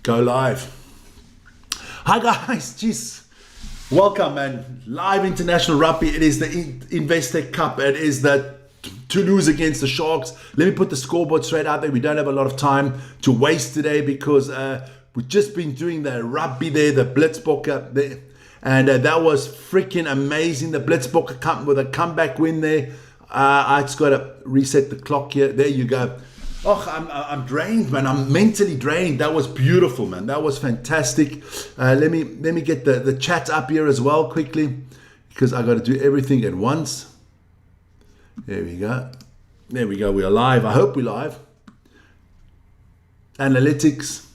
Go live. Hi guys, jeez. Welcome, man. Live international rugby. It is the Investec Cup. It is the Toulouse against the Sharks. Let me put the scoreboard straight out there. We don't have a lot of time to waste today because we've just been doing the rugby there, the Blitzbokke there. And that was freaking amazing. The Blitzbokke come with a comeback win there. I just got to reset the clock here. There you go. Oh, I'm drained, man. I'm mentally drained. That was beautiful, man. That was fantastic. Let me get the chat up here as well quickly because I got to do everything at once. There we go. There we go. We are live. I hope we're live. Analytics.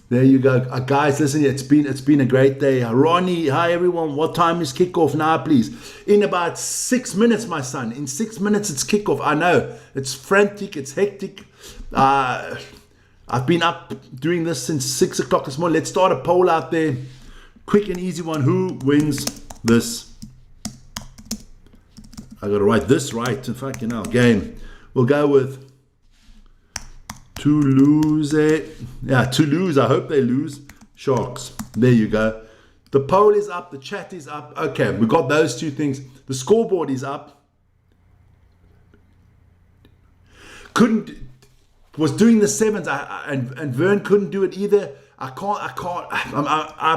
There you go, guys. Listen, it's been a great day. Ronnie, hi everyone. What time is kickoff now, please? In about 6 minutes, my son. In 6 minutes, it's kickoff. I know it's frantic, it's hectic. I've been up doing this since 6 o'clock this morning. Let's start a poll out there, quick and easy one. Who wins this? I got to write this right. In fact, game. We'll go with Toulouse. Yeah, Toulouse. I hope they lose. Sharks. There you go. The poll is up. The chat is up. Okay, we got those two things. The scoreboard is up. Was doing the sevens and Vern couldn't do it either. I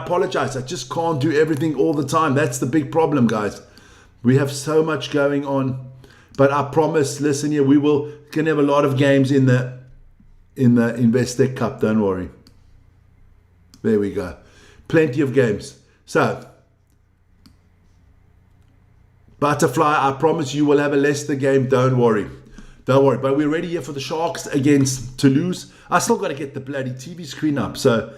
apologize. I just can't do everything all the time. That's the big problem, guys. We have so much going on. But I promise, listen here, we can have a lot of games in the Investec Cup, don't worry. There we go. Plenty of games. So, Butterfly, I promise you will have a Leicester game, don't worry. Don't worry. But we're ready here for the Sharks against Toulouse. I still got to get the bloody TV screen up. So,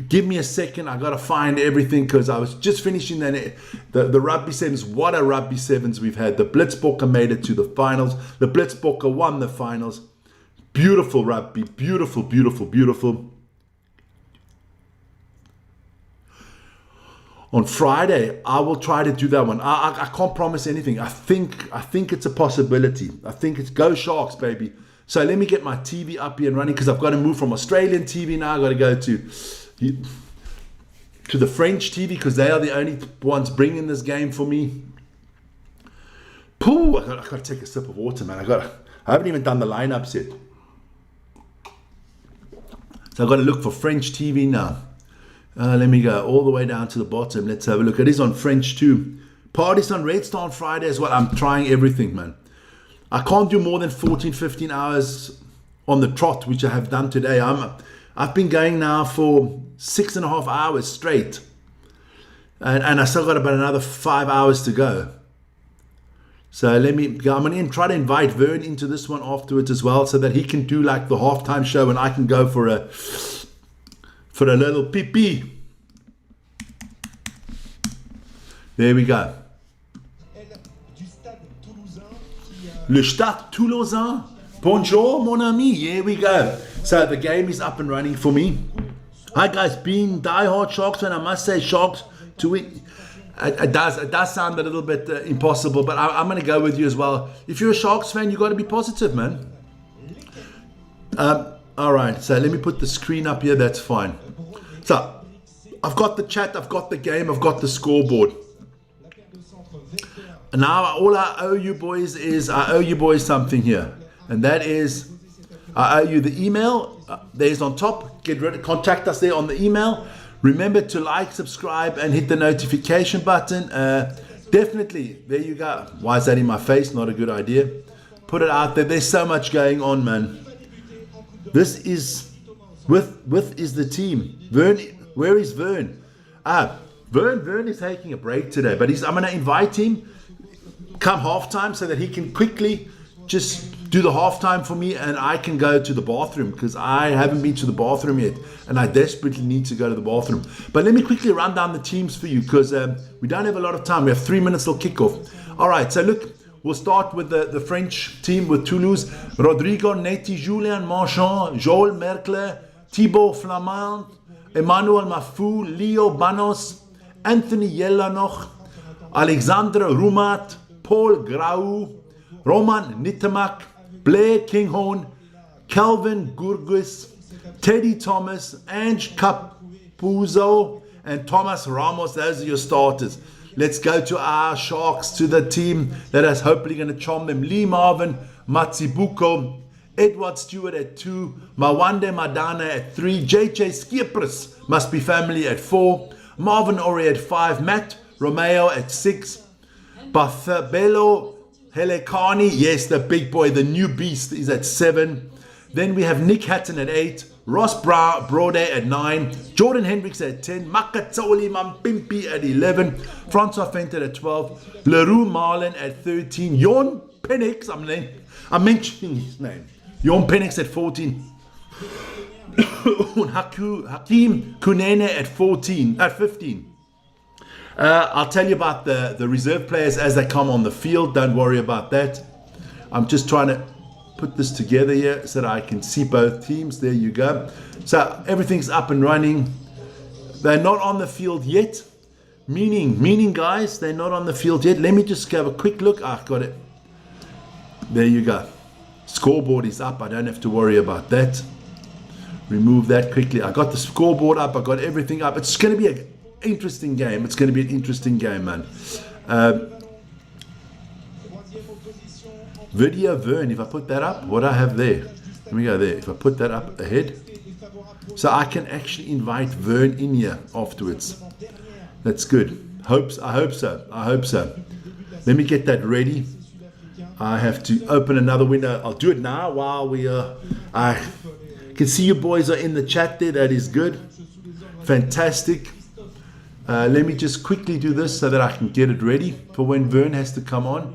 give me a second. I got to find everything because I was just finishing the Rugby Sevens. What a Rugby Sevens we've had. The Blitzbokke made it to the finals. The Blitzbokke won the finals. Beautiful rugby, beautiful, beautiful, beautiful. On Friday, I will try to do that one. I can't promise anything. I think it's a possibility. I think it's go Sharks, baby. So let me get my TV up here and running because I've got to move from Australian TV now. I've got to go to the French TV because they are the only ones bringing this game for me. Pooh, I got to take a sip of water, man. I haven't even done the lineups yet. So I've got to look for French TV now. Let me go all the way down to the bottom. Let's have a look. It is on French too. Parties on Red Star on Friday as well. I'm trying everything, man. I can't do more than 14, 15 hours on the trot, which I have done today. I've been going now for 6.5 hours straight. And I still got about another 5 hours to go. So let me go. I'm going to try to invite Vern into this one afterwards as well so that he can do like the halftime show and I can go for a little pee-pee. There we go. Le Stade Toulousain. Bonjour, mon ami. Here we go. So the game is up and running for me. Hi guys, being diehard Sharks fan, I must say Sharks to win. It does sound a little bit impossible, but I'm going to go with you as well. If you're a Sharks fan, you got to be positive, man. All right, so let me put the screen up here. That's fine. So I've got the chat, I've got the game, I've got the scoreboard. And now all I owe you boys is I owe you boys something here, and that is I owe you the email. There's on top. Contact us there on the email. Remember to like, subscribe, and hit the notification button. Definitely, there you go. Why is that in my face? Not a good idea. Put it out there. There's so much going on, man. This is with is the team. Vern, where is Vern? Vern is taking a break today, but I'm going to invite him come halftime so that he can quickly just do the halftime for me and I can go to the bathroom because I haven't been to the bathroom yet and I desperately need to go to the bathroom. But let me quickly run down the teams for you because we don't have a lot of time. We have 3 minutes till kickoff. All right, so look, we'll start with the French team with Toulouse. Rodrigo Neti, Julien Marchand, Joel Merkle, Thibaut Flamand, Emmanuel Mafou, Leo Banos, Anthony Yellanoch, Alexandre Roumat, Paul Grau, Roman Nitemak, Blair Kinghorn, Calvin Gurgus, Teddy Thomas, Ange Capuzzo, and Thomas Ramos. Those are your starters. Let's go to our Sharks, to the team that is hopefully going to charm them. Lee Marvin, Matsibuko, Edward Stewart at 2, Mawande Madana at 3, JJ Skiepris, must be family, at 4, Marvin Ori at 5, Matt Romeo at 6, Barthabello Helekani, yes, the big boy, the new beast, is at 7. Then we have Nick Hatton at 8, Ross Brode at 9, Jordan Hendricks at 10, Makatsoli Mampimpi at 11, Francois Fenton at 12, Leroux Marlin at 13, Jorn Penix, I'm mentioning his name, Jorn Penix at 14, Hakeem Kunene at 15. I'll tell you about the reserve players as they come on the field. Don't worry about that. I'm just trying to put this together here so that I can see both teams. There you go. So everything's up and running. They're not on the field yet. Meaning guys, they're not on the field yet. Let me just have a quick look. I've got it. There you go. Scoreboard is up. I don't have to worry about that. Remove that quickly. I got the scoreboard up. I got everything up. It's going to be an interesting game. It's going to be an interesting game, man. Video Vern, if I put that up, what I have there. Let me go there. If I put that up ahead. So I can actually invite Vern in here afterwards. That's good. I hope so. I hope so. Let me get that ready. I have to open another window. I'll do it now while we are. I can see you boys are in the chat there. That is good. Fantastic. Let me just quickly do this so that I can get it ready for when Vern has to come on.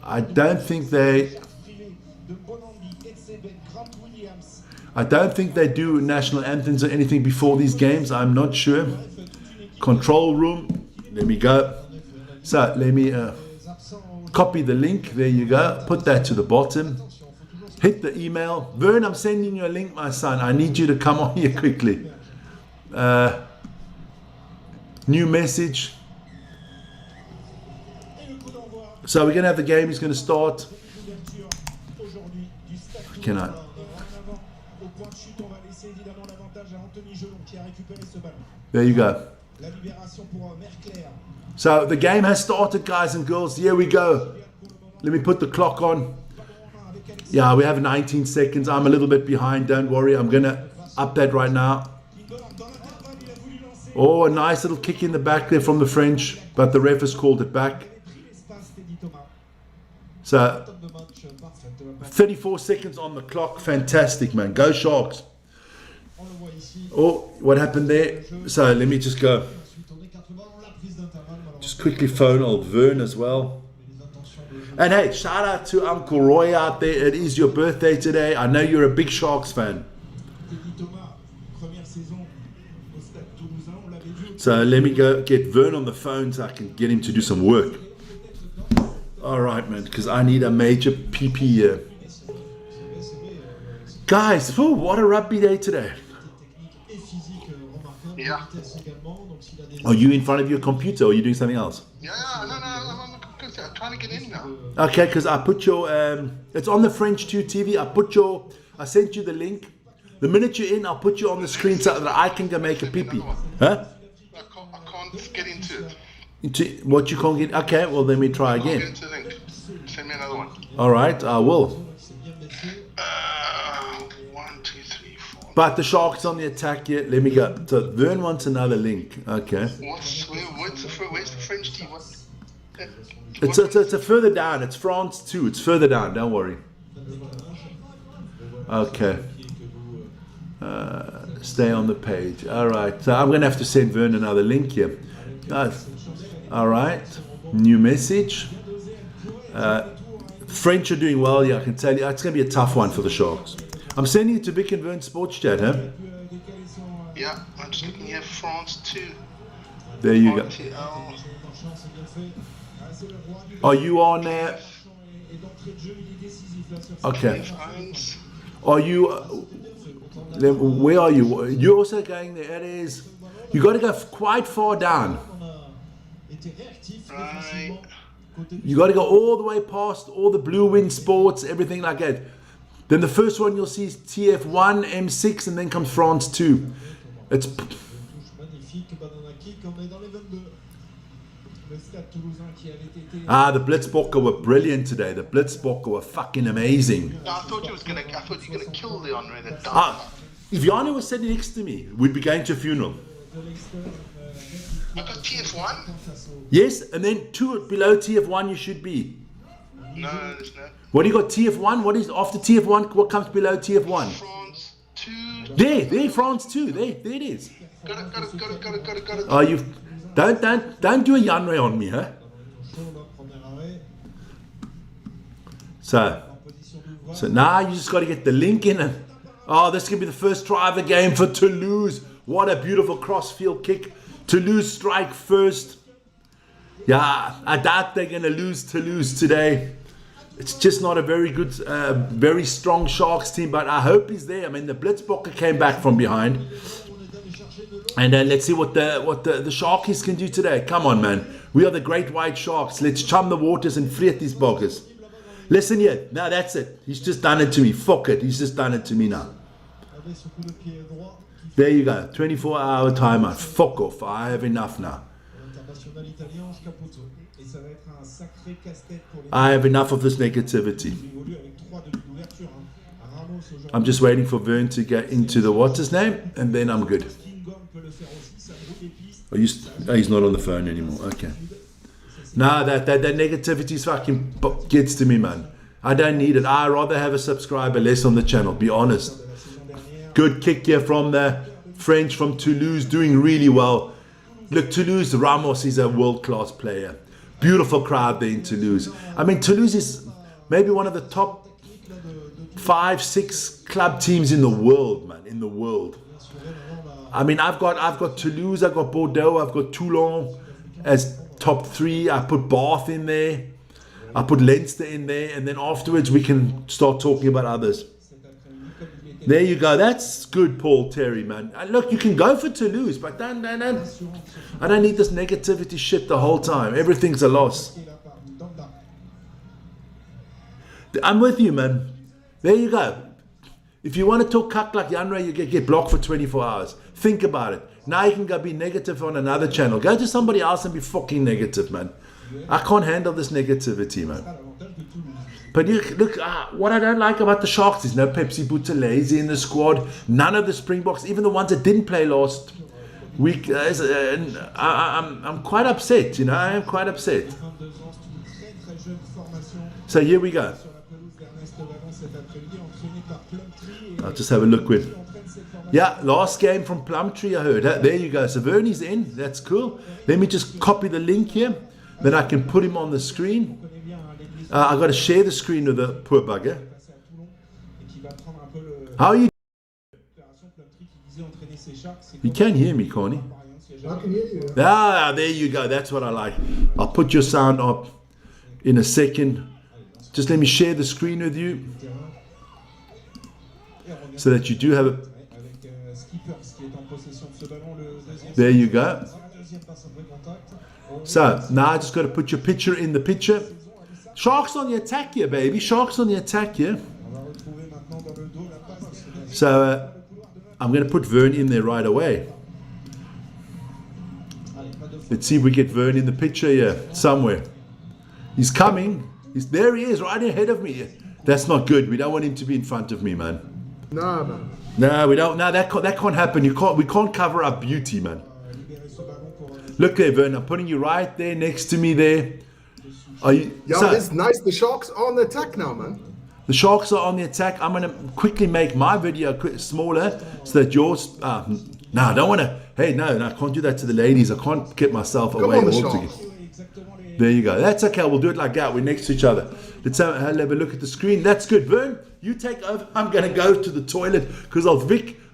I don't think they do national anthems or anything before these games. I'm not sure. Control room. Let me go. So let me copy the link. There you go. Put that to the bottom. Hit the email. Vern, I'm sending you a link, my son. I need you to come on here quickly. New message. So we're going to have the game. He's going to start. Can I? There you go. So the game has started, guys and girls. Here we go. Let me put the clock on. Yeah, we have 19 seconds. I'm a little bit behind. Don't worry. I'm going to up that right now. Oh, a nice little kick in the back there from the French, but the ref has called it back. So 34 seconds on the clock. Fantastic, man. Go Sharks. Oh, what happened there? So let me just go. Just quickly phone old Vern as well. And hey, shout out to Uncle Roy out there. It is your birthday today. I know you're a big Sharks fan. So let me go get Vern on the phone so I can get him to do some work. All right, man, because I need a major PP here. Guys, what a rugby day today. Yeah. Are you in front of your computer or are you doing something else? No, I'm trying to get in now. Okay, because I put your, it's on the French 2 TV. I sent you the link. The minute you're in, I'll put you on the screen so that I can go make a PP. Huh? I can't get into it. Into what you can't get? Okay, well, let me try again. Get into the link. Send me another one. All right, I will. 1, 2, 3, 4. But the Sharks on the attack yet. Let me go. So Vern wants another link. Okay. Where's the French team? It's a further down. It's France 2. It's further down. Don't worry. Okay. Stay on the page. All right. So I'm going to have to send Vern another link here. Guys. All right. New message. French are doing well. Yeah, I can tell you. It's going to be a tough one for the Sharks. I'm sending it to Vic and Vern Sports Chat, huh? Yeah, I'm just looking here. France 2. There you go. RTL. Are you on there? Okay. Are you? Where are you? You're also going there. It is. You got to go quite far down. Right. You got to go all the way past all the Blue Wind Sports, everything like that. Then the first one you'll see is TF1, M6, and then comes France 2. It's the Blitzbokker were brilliant today. The Blitzbokker were fucking amazing. I thought you were gonna kill the Andre that died. If Yanni was sitting next to me, we'd be going to a funeral. I got TF1? Yes, and then 2 below TF1 you should be. No, there's no. What do you got, TF1? What is after TF1? What comes below TF1? France 2. There, France 2. There it is. Got it. Oh, you don't do a Yanre on me, huh? So now you just got to get the link in. And, this can be the first try of the game for Toulouse. What a beautiful cross-field kick. Toulouse strike first. Yeah, I doubt they're going to lose Toulouse today. It's just not a very good, very strong Sharks team, but I hope he's there. I mean, the Blitzbokker came back from behind. And let's see what the Sharkies can do today. Come on, man. We are the great white Sharks. Let's chum the waters and fret these boggers. Listen here. Now that's it. He's just done it to me. Fuck it. He's just done it to me now. There you go. 24-hour timeout. Fuck off. I have enough now. I have enough of this negativity. I'm just waiting for Vern to get into the what's his name, and then I'm good. He's not on the phone anymore. Okay. Nah, that negativity fucking gets to me, man. I don't need it. I'd rather have a subscriber less on the channel, be honest. Good kick here from the French from Toulouse, doing really well. Look, Toulouse, Ramos is a world-class player. Beautiful crowd there in Toulouse. I mean, Toulouse is maybe one of the top 5-6 club teams in the world, man, in the world. I mean, I've got Toulouse, I've got Bordeaux, I've got Toulon as top 3. I put Bath in there. I put Leinster in there, and then afterwards we can start talking about others. There you go. That's good, Paul Terry, man. Look, you can go for Toulouse, but I don't need this negativity shit the whole time. Everything's a loss. I'm with you, man. There you go. If you want to talk cuck like Yanre, you get blocked for 24 hours. Think about it. Now you can go be negative on another channel. Go to somebody else and be fucking negative, man. I can't handle this negativity, man. But look, what I don't like about the Sharks is no Pepsi Buthelezi in the squad. None of the Springboks, even the ones that didn't play last week. I'm quite upset, you know. I am quite upset. So here we go. I'll just have a look with. Yeah, last game from Plumtree, I heard. There you go. So Vernie's in. That's cool. Let me just copy the link here. Then I can put him on the screen. I've got to share the screen with the poor bugger. How are you? You can hear me, Connie. I can hear you. There you go. That's what I like. I'll put your sound up in a second. Just let me share the screen with you so that you do have it. There you go. So now I just got to put your picture in the picture. Sharks on the attack here, baby. Sharks on the attack here. So I'm going to put Vern in there right away. Let's see if we get Vern in the picture here somewhere. He's coming. There he is, right ahead of me. That's not good. We don't want him to be in front of me, man. Nah, man. No, we don't. No, that can't happen. We can't cover up beauty, man. Look there, Vern. I'm putting you right there next to me there. It's nice. The Sharks are on the attack now, man. The Sharks are on the attack. I'm going to quickly make my video smaller so that yours... no, I don't want to... Hey, no, I can't do that to the ladies. I can't get myself away altogether. There you go. That's okay. We'll do it like that. We're next to each other. Let's have a look at the screen. That's good. Vern, you take over. I'm going to go to the toilet because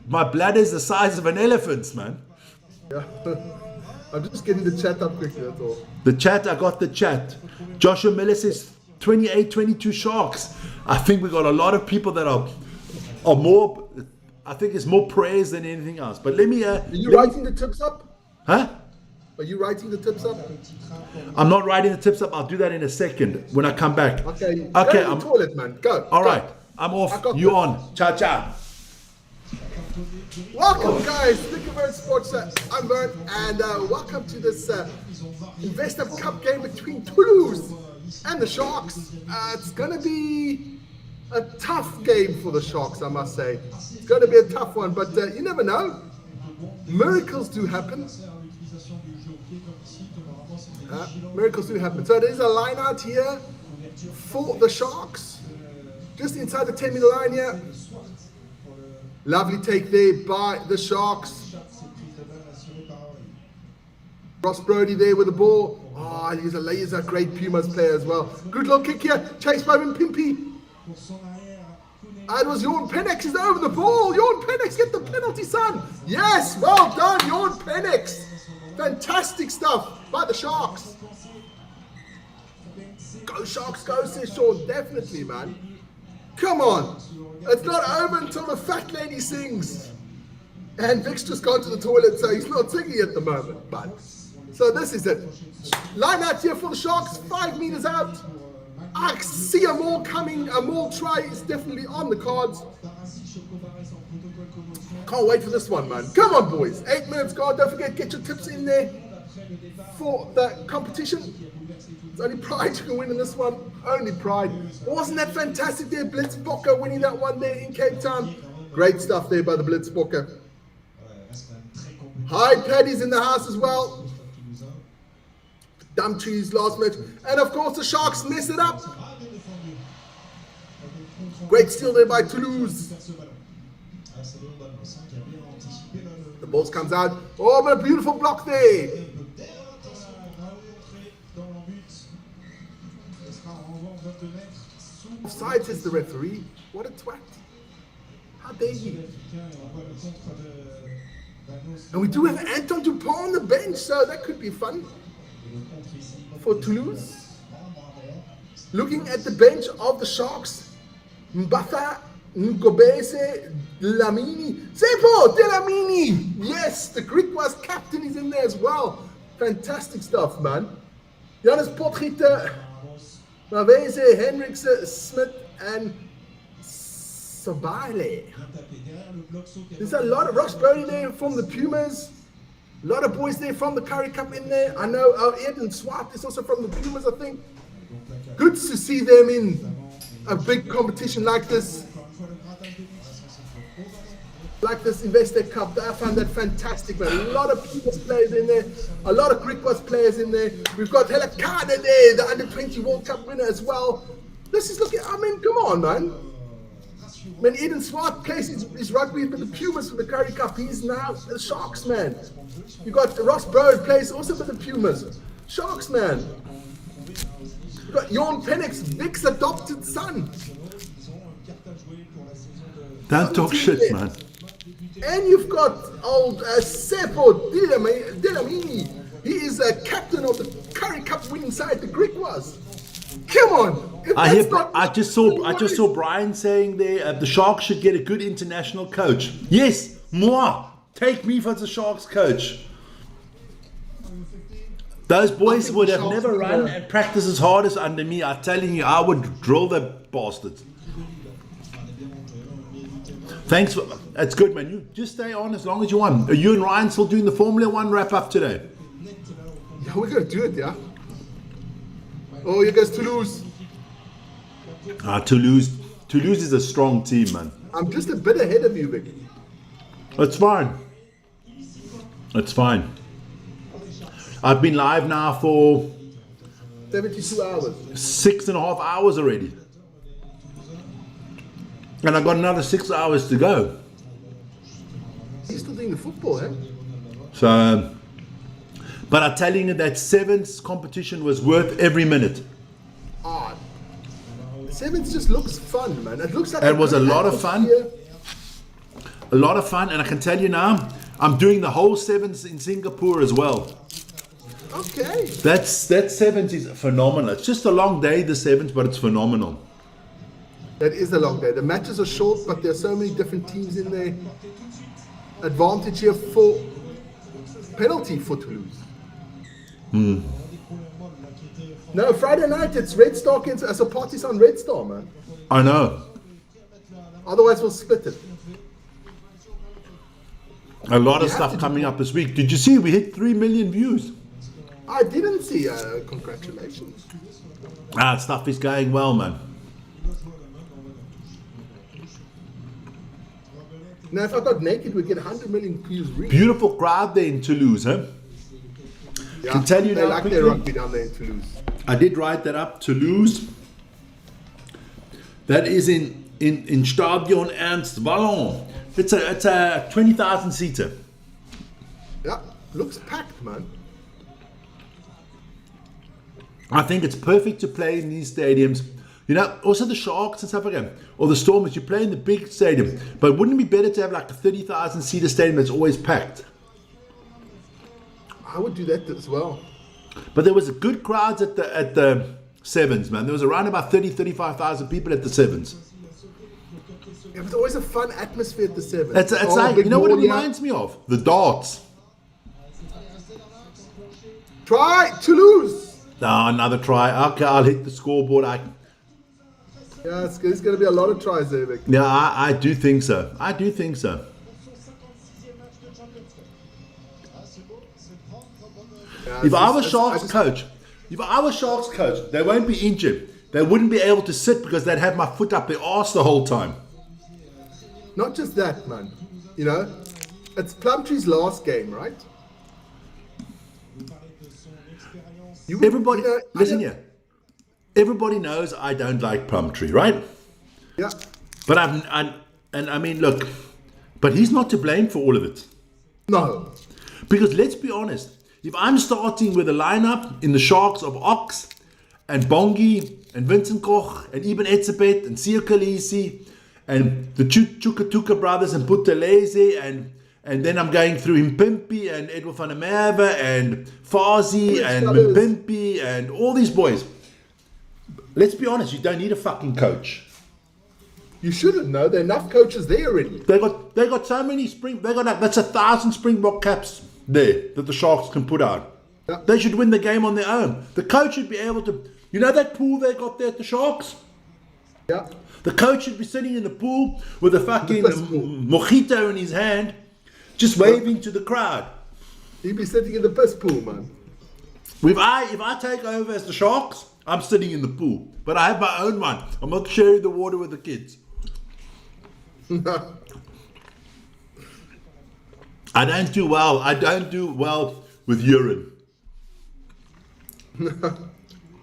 my bladder's the size of an elephant's, man. Yeah. I'm just getting the chat up quickly, that's all. The chat, I got the chat. Joshua Miller says 28-22 Sharks. I think we got a lot of people that are more, I think it's more prayers than anything else. But let me... Are you writing the tips up? Huh? Are you writing the tips up? I'm not writing the tips up. I'll do that in a second when I come back. Okay. Go to the toilet, man. Go. All right. I'm I off. got You this. on. Ciao, ciao. Welcome, guys. Think of Vern Sports. I'm Vern, and welcome to this Invest Up Cup game between Toulouse and the Sharks. It's going to be a tough game for the Sharks, I must say. It's going to be a tough one, but you never know. Miracles do happen. Miracles do happen. So there's a line out here for the Sharks. Just inside the 10-meter line here. Lovely take there by the Sharks. Ross Brody there with the ball. Oh, he's a great Pumas player as well. Good little kick here. Chased by Pimpy. It was Jorn Penix is over the ball. Jorn Penix get the penalty, son. Yes, well done, Jorn Penix. Fantastic stuff by the Sharks. Go Sharks, go, says Sean. Definitely, man. Come on. It's not over until the fat lady sings. And Vic's just gone to the toilet, so he's not singing at the moment. But so this is it. Line out here for the Sharks, 5 meters out. I see a maul coming. A maul try is definitely on the cards. Can't wait for this one, man. Come on, boys. 8 minutes gone. Don't forget, get your tips in there for the competition. It's only Pride you can win in this one. Only Pride. Wasn't that fantastic there? Blitzbokker winning that one there in Cape Town. Great stuff there by the Blitzbokker. Hyde Paddy's in the house as well. Dumtree's last match. And of course the Sharks mess it up. Great steal there by Toulouse. The ball comes out. Oh, but a beautiful block there. Offside is the referee. What a twat. How dare he? And we do have Anton Dupont on the bench, so that could be fun for Toulouse. Looking at the bench of the Sharks, Mbatha, Ngobese, Delamini, Seppo Delamini. Yes, the Greek was captain is in there as well. Fantastic stuff, man. Johannes Potgieter, Mavese, Hendricks, Smith, and Sabale. There's a lot of Ross Brody there from the Pumas. A lot of boys there from the Currie Cup in there. I know Eden Swart is also from the Pumas, I think. Good to see them in a big competition like this. Like this Investec Cup. I found that fantastic, man. A lot of Pumas players in there. A lot of Greek players in there. We've got Helakane there, the Under-20 World Cup winner as well. This is looking, I mean, come on, man. When Eden Swart plays his rugby with the Pumas for the Currie Cup, he's now the Sharks, man. You got Ross Brode plays also for the Pumas. Sharks, man. You got Jorn Penix, Vic's adopted son. Don't talk shit, man. And you've got old Seppo Delamini. He is a captain of the Currie Cup winning side, the Greek was. Come on! I just saw Brian saying there the Sharks should get a good international coach. Yes, moi. Take me for the Sharks coach. Those boys would have never run and practiced as hard as under me. I'm telling you, I would drill the bastards. Thanks for it's good, man. You just stay on as long as you want. Are you and Ryan still doing the Formula 1 wrap up today? Yeah, we're gonna do it, yeah. Oh, here goes Toulouse. Toulouse is a strong team, man. I'm just a bit ahead of you, Vic. It's fine. It's fine. I've been live now for 72 hours. 6.5 hours already. And I've got another 6 hours to go. You're still doing the football, eh? So, but I'm telling you that Sevens competition was worth every minute. Ah, Sevens just looks fun, man. It looks like It was a lot of fun. A lot of fun, and I can tell you now, I'm doing the whole Sevens in Singapore as well. Okay. That Sevens is phenomenal. It's just a long day, the Sevens, but it's phenomenal. That is a long day. The matches are short, but there are so many different teams in there. Advantage here for penalty for Toulouse. No, Friday night it's Red Star against Party's on Red Star, man. I know. Otherwise, we'll split it. A lot of stuff coming up this week. Did you see we hit 3 million views? I didn't see. Congratulations. Stuff is going well, man. Now, if I got naked, we'd get 100 million views. Beautiful crowd there in Toulouse, huh? Yeah, Can tell you they now like quickly, their rugby down there in Toulouse. I did write that up. Toulouse. That is in Stadion Ernst Wallon. It's a 20,000 seater. Yeah, looks packed, man. I think it's perfect to play in these stadiums. You know, also the Sharks and stuff like that, or the Stormers, you play in the big stadium. But wouldn't it be better to have like a 30,000 seater stadium that's always packed? I would do that as well. But there was a good crowds at the Sevens, man. There was around about 35,000 people at the Sevens. It was always a fun atmosphere at the Sevens. It's like, you know what it reminds me of? The darts. Try Toulouse. No, another try. Okay, I'll hit the scoreboard. Yeah, there's going to be a lot of tries there, Vic. Yeah, I do think so. I do think so. Yeah, If I was Sharks coach, they won't be injured. They wouldn't be able to sit because they'd have my foot up their arse the whole time. Not just that, man. You know, it's Plumtree's last game, right? Everybody, listen here. Everybody knows I don't like Plumtree, right? Yeah. But I mean, look, but he's not to blame for all of it. No. Because let's be honest, if I'm starting with a lineup in the Sharks of Ox and Bongi and Vincent Koch and Eben Etzebeth and Sio Khaleesi and the Chukatuka brothers and Buthelezi and then I'm going through Mpimpi and Edward van der Merwe and Fazi and Mpimpi and all these boys. Let's be honest, you don't need a fucking coach. You shouldn't know. There are enough coaches there already. They got so many that's 1,000 Springbok caps there that the Sharks can put out. Yeah. They should win the game on their own. The coach should be able to, you know that pool they got there at the Sharks? Yeah. The coach should be sitting in the pool with a fucking mojito in his hand, just waving to the crowd. He'd be sitting in the piss pool, man. If I take over as the Sharks, I'm sitting in the pool. But I have my own one. I'm not sharing the water with the kids. I don't do well with urine.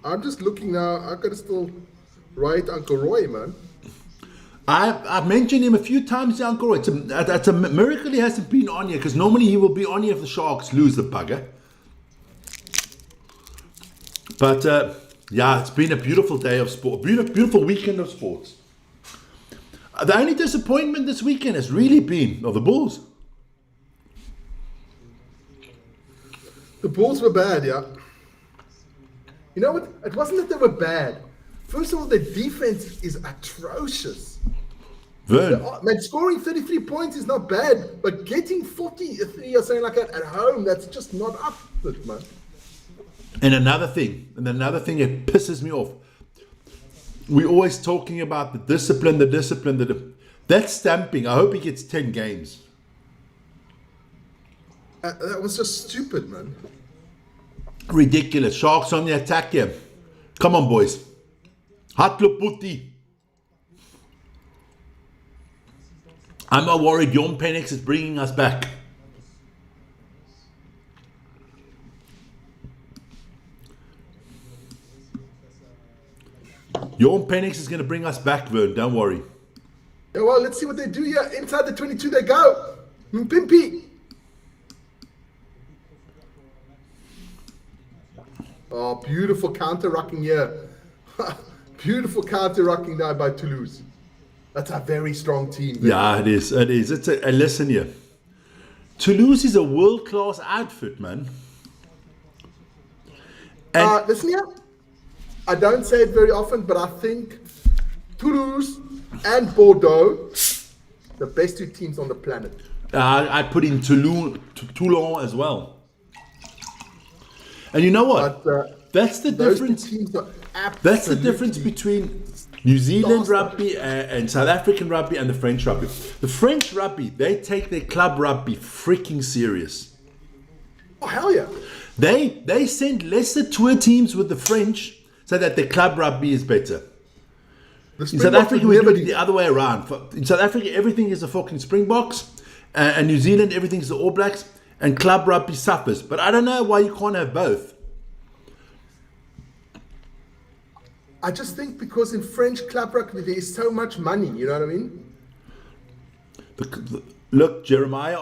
I'm just looking now. I could still write Uncle Roy, man. I've mentioned him a few times, Uncle Roy. It's a miracle he hasn't been on here, because normally he will be on here if the Sharks lose the bugger. But yeah, it's been a beautiful day of sport, beautiful weekend of sports. The only disappointment this weekend has really been the Bulls. The Bulls were bad, yeah. You know what? It wasn't that they were bad. First of all, their defense is atrocious. Vern. Man, scoring 33 points is not bad, but getting 43 or something like that at home, that's just not up to it, man. And another thing that pisses me off. We're always talking about the discipline. That's stamping. I hope he gets 10 games. That was just stupid, man. Ridiculous. Sharks on the attack here. Come on, boys. Hatluputi. I'm not worried. Jon Penix is bringing us back. Jon Penix is going to bring us back, Vern. Don't worry. Yeah, well, let's see what they do here. Inside the 22 they go. Mpimpi. Oh, beautiful counter-rucking here. Beautiful counter-rucking now by Toulouse. That's a very strong team. There. Yeah, it is. It's a listen here. Toulouse is a world-class outfit, man. And Listen here. I don't say it very often, but I think Toulouse and Bordeaux, the best two teams on the planet. I put in Toulon as well. And you know what? But, That's the those difference. two teams are That's the absolutely- difference between New Zealand Disaster. rugby and South African rugby and the French rugby. The French rugby, they take their club rugby freaking serious. Oh, hell yeah. They send lesser tour teams with the French so that their club rugby is better. The In South Springboks Africa, would we never do it the other way around. In South Africa, everything is the fucking Springboks, and New Zealand, everything is the All Blacks, and club rugby suffers. But I don't know why you can't have both. I just think because in French club rugby there is so much money, you know what I mean? Look, Jeremiah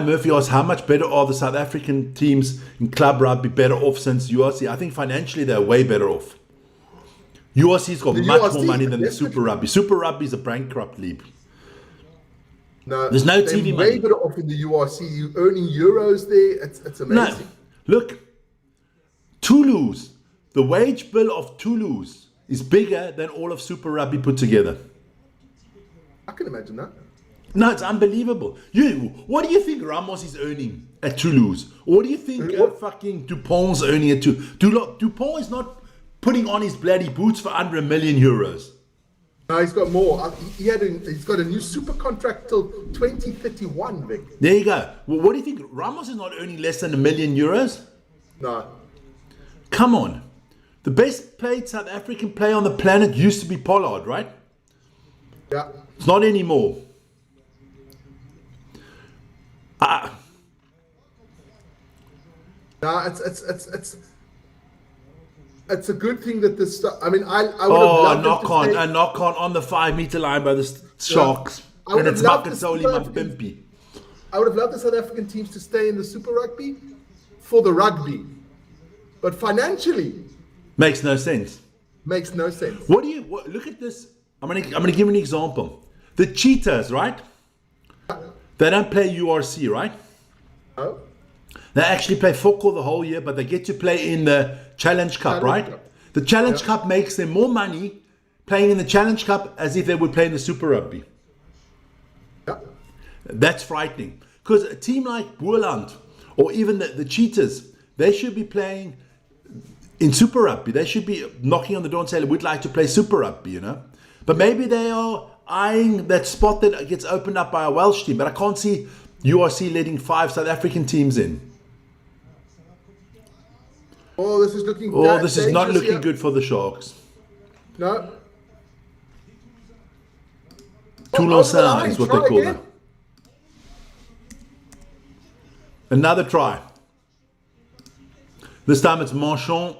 Murphy asks, how much better are the South African teams in club rugby better off since URC? I think financially they're way better off. URC's got The much URC, more money than the definitely. Super Rugby. Super Rugby is a bankrupt league. No, There's no they're TV way money. better off in the URC. You earning euros there. It's No, amazing. look, Toulouse, the wage bill of Toulouse is bigger than all of Super Rugby put together. I can imagine that. No, it's unbelievable. What do you think Ramos is earning at Toulouse? Or what do you think fucking Dupont's earning at Toulouse? Dupont is not putting on his bloody boots for under €1 million. No, he's got more. He's got a new super contract till 2031, Vic. There you go. Well, what do you think? Ramos is not earning less than €1 million? No. Come on. The best played South African player on the planet used to be Pollard, right? Yeah. It's not anymore. No, it's a good thing that this. I mean, I would have loved a knock on the 5 meter line by the Sharks. I would And have it's loved to Makatoli see South Africans- Mampimpi. I would have loved the South African teams to stay in the Super Rugby for the rugby, but financially Makes no sense. makes no sense. Look at this. I'm gonna give you an example. The Cheetahs, right? They don't play URC, right? Oh, They actually play football the whole year, but they get to play in the Challenge Cup, right? Cup. The Challenge Cup makes them more money playing in the Challenge Cup as if they would play in the Super Rugby. yeah. That's frightening. Because a team like Boerland or even the Cheetahs, they should be playing in Super Rugby. They should be knocking on the door and saying, we'd like to play Super Rugby, you know. But maybe they are eyeing that spot that gets opened up by a Welsh team. But I can't see URC letting 5 South African teams in. Oh, this is looking. This is not dangerous looking here. good for the Sharks. No. Toulouse over the line, is what try they call again. them. Another try. This time it's Marchand.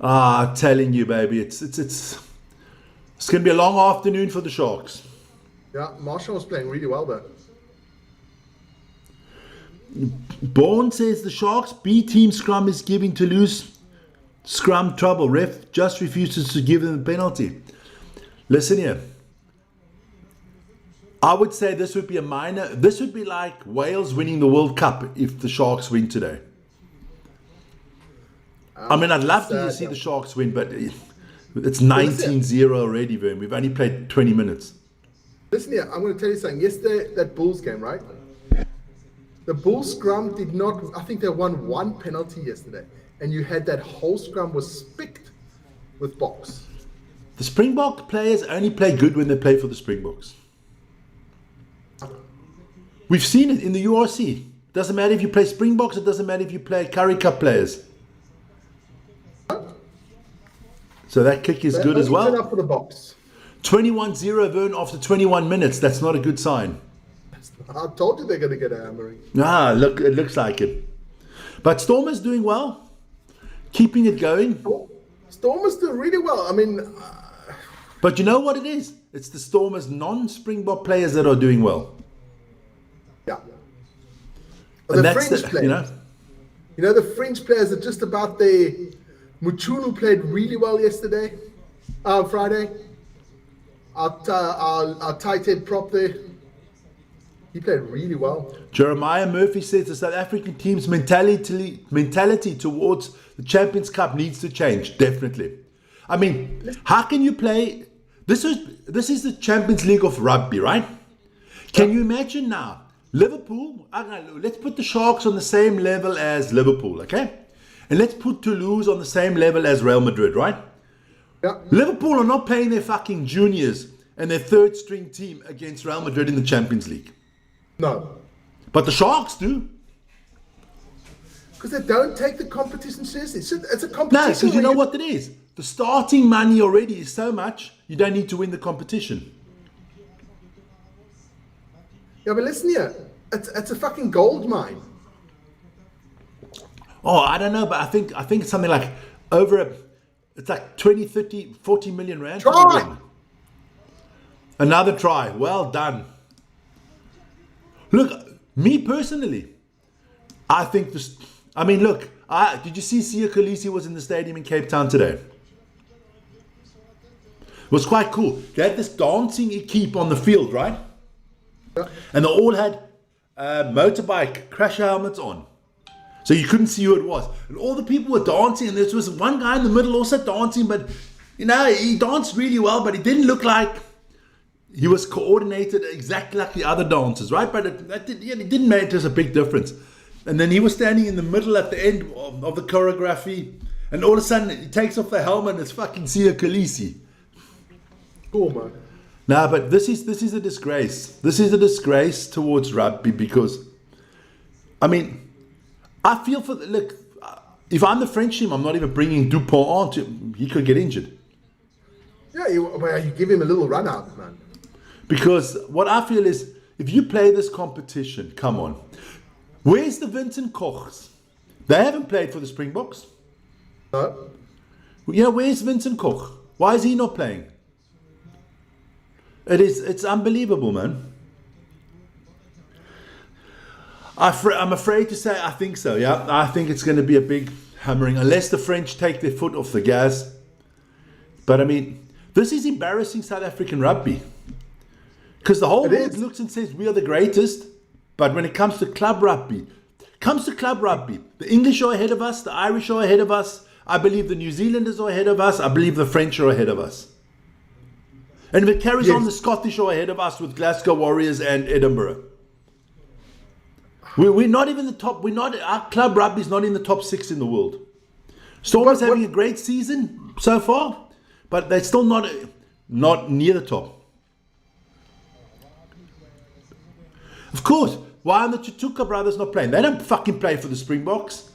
I'm telling you, baby, it's going to be a long afternoon for the Sharks. Yeah, Marshall was playing really well there. Bourne says the Sharks B team scrum is giving Toulouse scrum trouble. Ref just refuses to give them a penalty. Listen here. I would say this would be a minor. This would be like Wales winning the World Cup if the Sharks win today. I mean, I'd love to see the Sharks win, but it's 19-0 already, Vern. We've only played 20 minutes. Listen here, I'm going to tell you something. Yesterday, that Bulls game, right? The Bulls scrum did not. I think they won 1 penalty yesterday, and you had that whole scrum was picked with box. The Springbok players only play good when they play for the Springboks. We've seen it in the URC. Doesn't matter if you play Springboks, it doesn't matter if you play Curry Cup players. So that kick is good as Turn well. up for the box. 21-0 Vern after 21 minutes. That's not a good sign. I told you they're going to get a hammering. Look, it looks like it. But Stormer's doing well. Keeping it going. Stormers do really well. I mean, But you know what it is? It's the Stormers non-Springbok players that are doing well. yeah. And The that's French the, players. You know, the French players are just about there. Muchunu played really well yesterday, Friday. Our tight head prop there. He played really well. Jeremiah Murphy says the South African team's mentality towards the Champions Cup needs to change. Definitely. I mean, how can you play? This is the Champions League of rugby, right? Can you imagine now? Liverpool, let's put the Sharks on the same level as Liverpool, okay? And let's put Toulouse on the same level as Real Madrid, right? Yeah. Liverpool are not playing their fucking juniors and their third string team against Real Madrid in the Champions League. No. But the Sharks do. Because they don't take the competition seriously. It's a No, competition. because you know what it is? The starting money already is so much, you don't need to win the competition. Yeah, but listen here. It's a fucking gold mine. Oh, I don't know, but I think it's something like it's like 20, 30, 40 million rand. Try! Another try. Well done. Look, me personally, I think this. I mean, look. Did you see Sia Khaleesi was in the stadium in Cape Town today? It was quite cool. They had this dancing equipe on the field, right? Yeah. And they all had motorbike crash helmets on. So you couldn't see who it was. And all the people were dancing, and there was one guy in the middle also dancing, but he danced really well, but he didn't look like he was coordinated exactly like the other dancers, right? But it didn't make us a big difference. And then he was standing in the middle at the end of the choreography, and all of a sudden he takes off the helmet and it's fucking Sia Khaleesi. Cool, man. Nah, but this is a disgrace. This is a disgrace towards rugby because, I mean, I feel for look. If I'm the French team, I'm not even bringing Dupont on. He could get injured. Yeah, you give him a little run out, man. Because what I feel is, if you play this competition, come on. Where's the Vincent Kochs? They haven't played for the Springboks. No. Where's Vincent Koch? Why is he not playing? It's unbelievable, man. I'm afraid to say I think so, yeah. I think it's going to be a big hammering, unless the French take their foot off the gas. But I mean, this is embarrassing South African rugby. Because the whole world looks and says we are the greatest, but when it comes to club rugby, the English are ahead of us, the Irish are ahead of us, I believe the New Zealanders are ahead of us, I believe the French are ahead of us. And if it carries on, the Scottish are ahead of us with Glasgow Warriors and Edinburgh. We're not even the top. Our club rugby is not in the top 6 in the world. Stormers having a great season so far, but they're still not near the top. Of course, why are the Tutuka brothers not playing? They don't fucking play for the Springboks.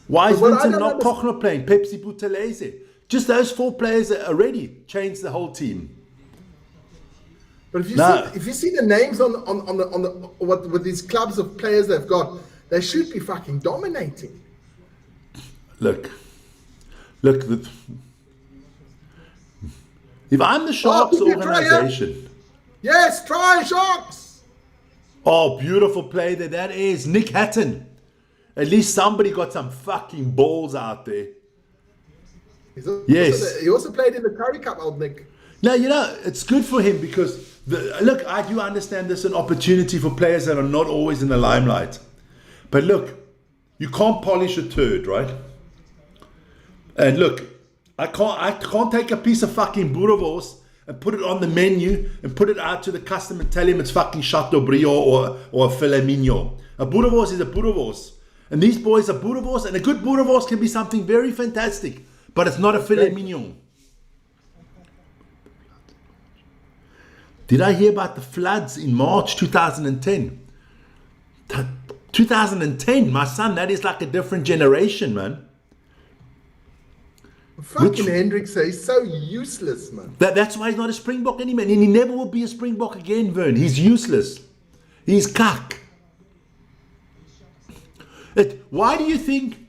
Why is Vincent Koch not playing? Pepsi Buthelezi. Just those 4 players already changed the whole team. But if you see the names on with these clubs of players they've got, they should be fucking dominating. Look. If I'm the Sharks organization, yes, try Sharks. Oh, beautiful play there. That is Nick Hatton. At least somebody got some fucking balls out there. Yes. He also played in the Curry Cup, old Nick. Now, it's good for him because, look, I do understand this is an opportunity for players that are not always in the limelight. But look, you can't polish a turd, right? And look, I can't take a piece of fucking boerewors and put it on the menu and put it out to the customer and tell him it's fucking Chateaubriand or a filet mignon. A boerewors is a boerewors. And these boys are boerewors, and a good boerewors can be something very fantastic, but it's not a filet mignon. Did I hear about the floods in March 2010? 2010, my son, that is like a different generation, man. Fucking Hendricks, he's so useless, man. That's why he's not a Springbok anymore. And he never will be a Springbok again, Vern. He's useless. He's cuck. Why do you think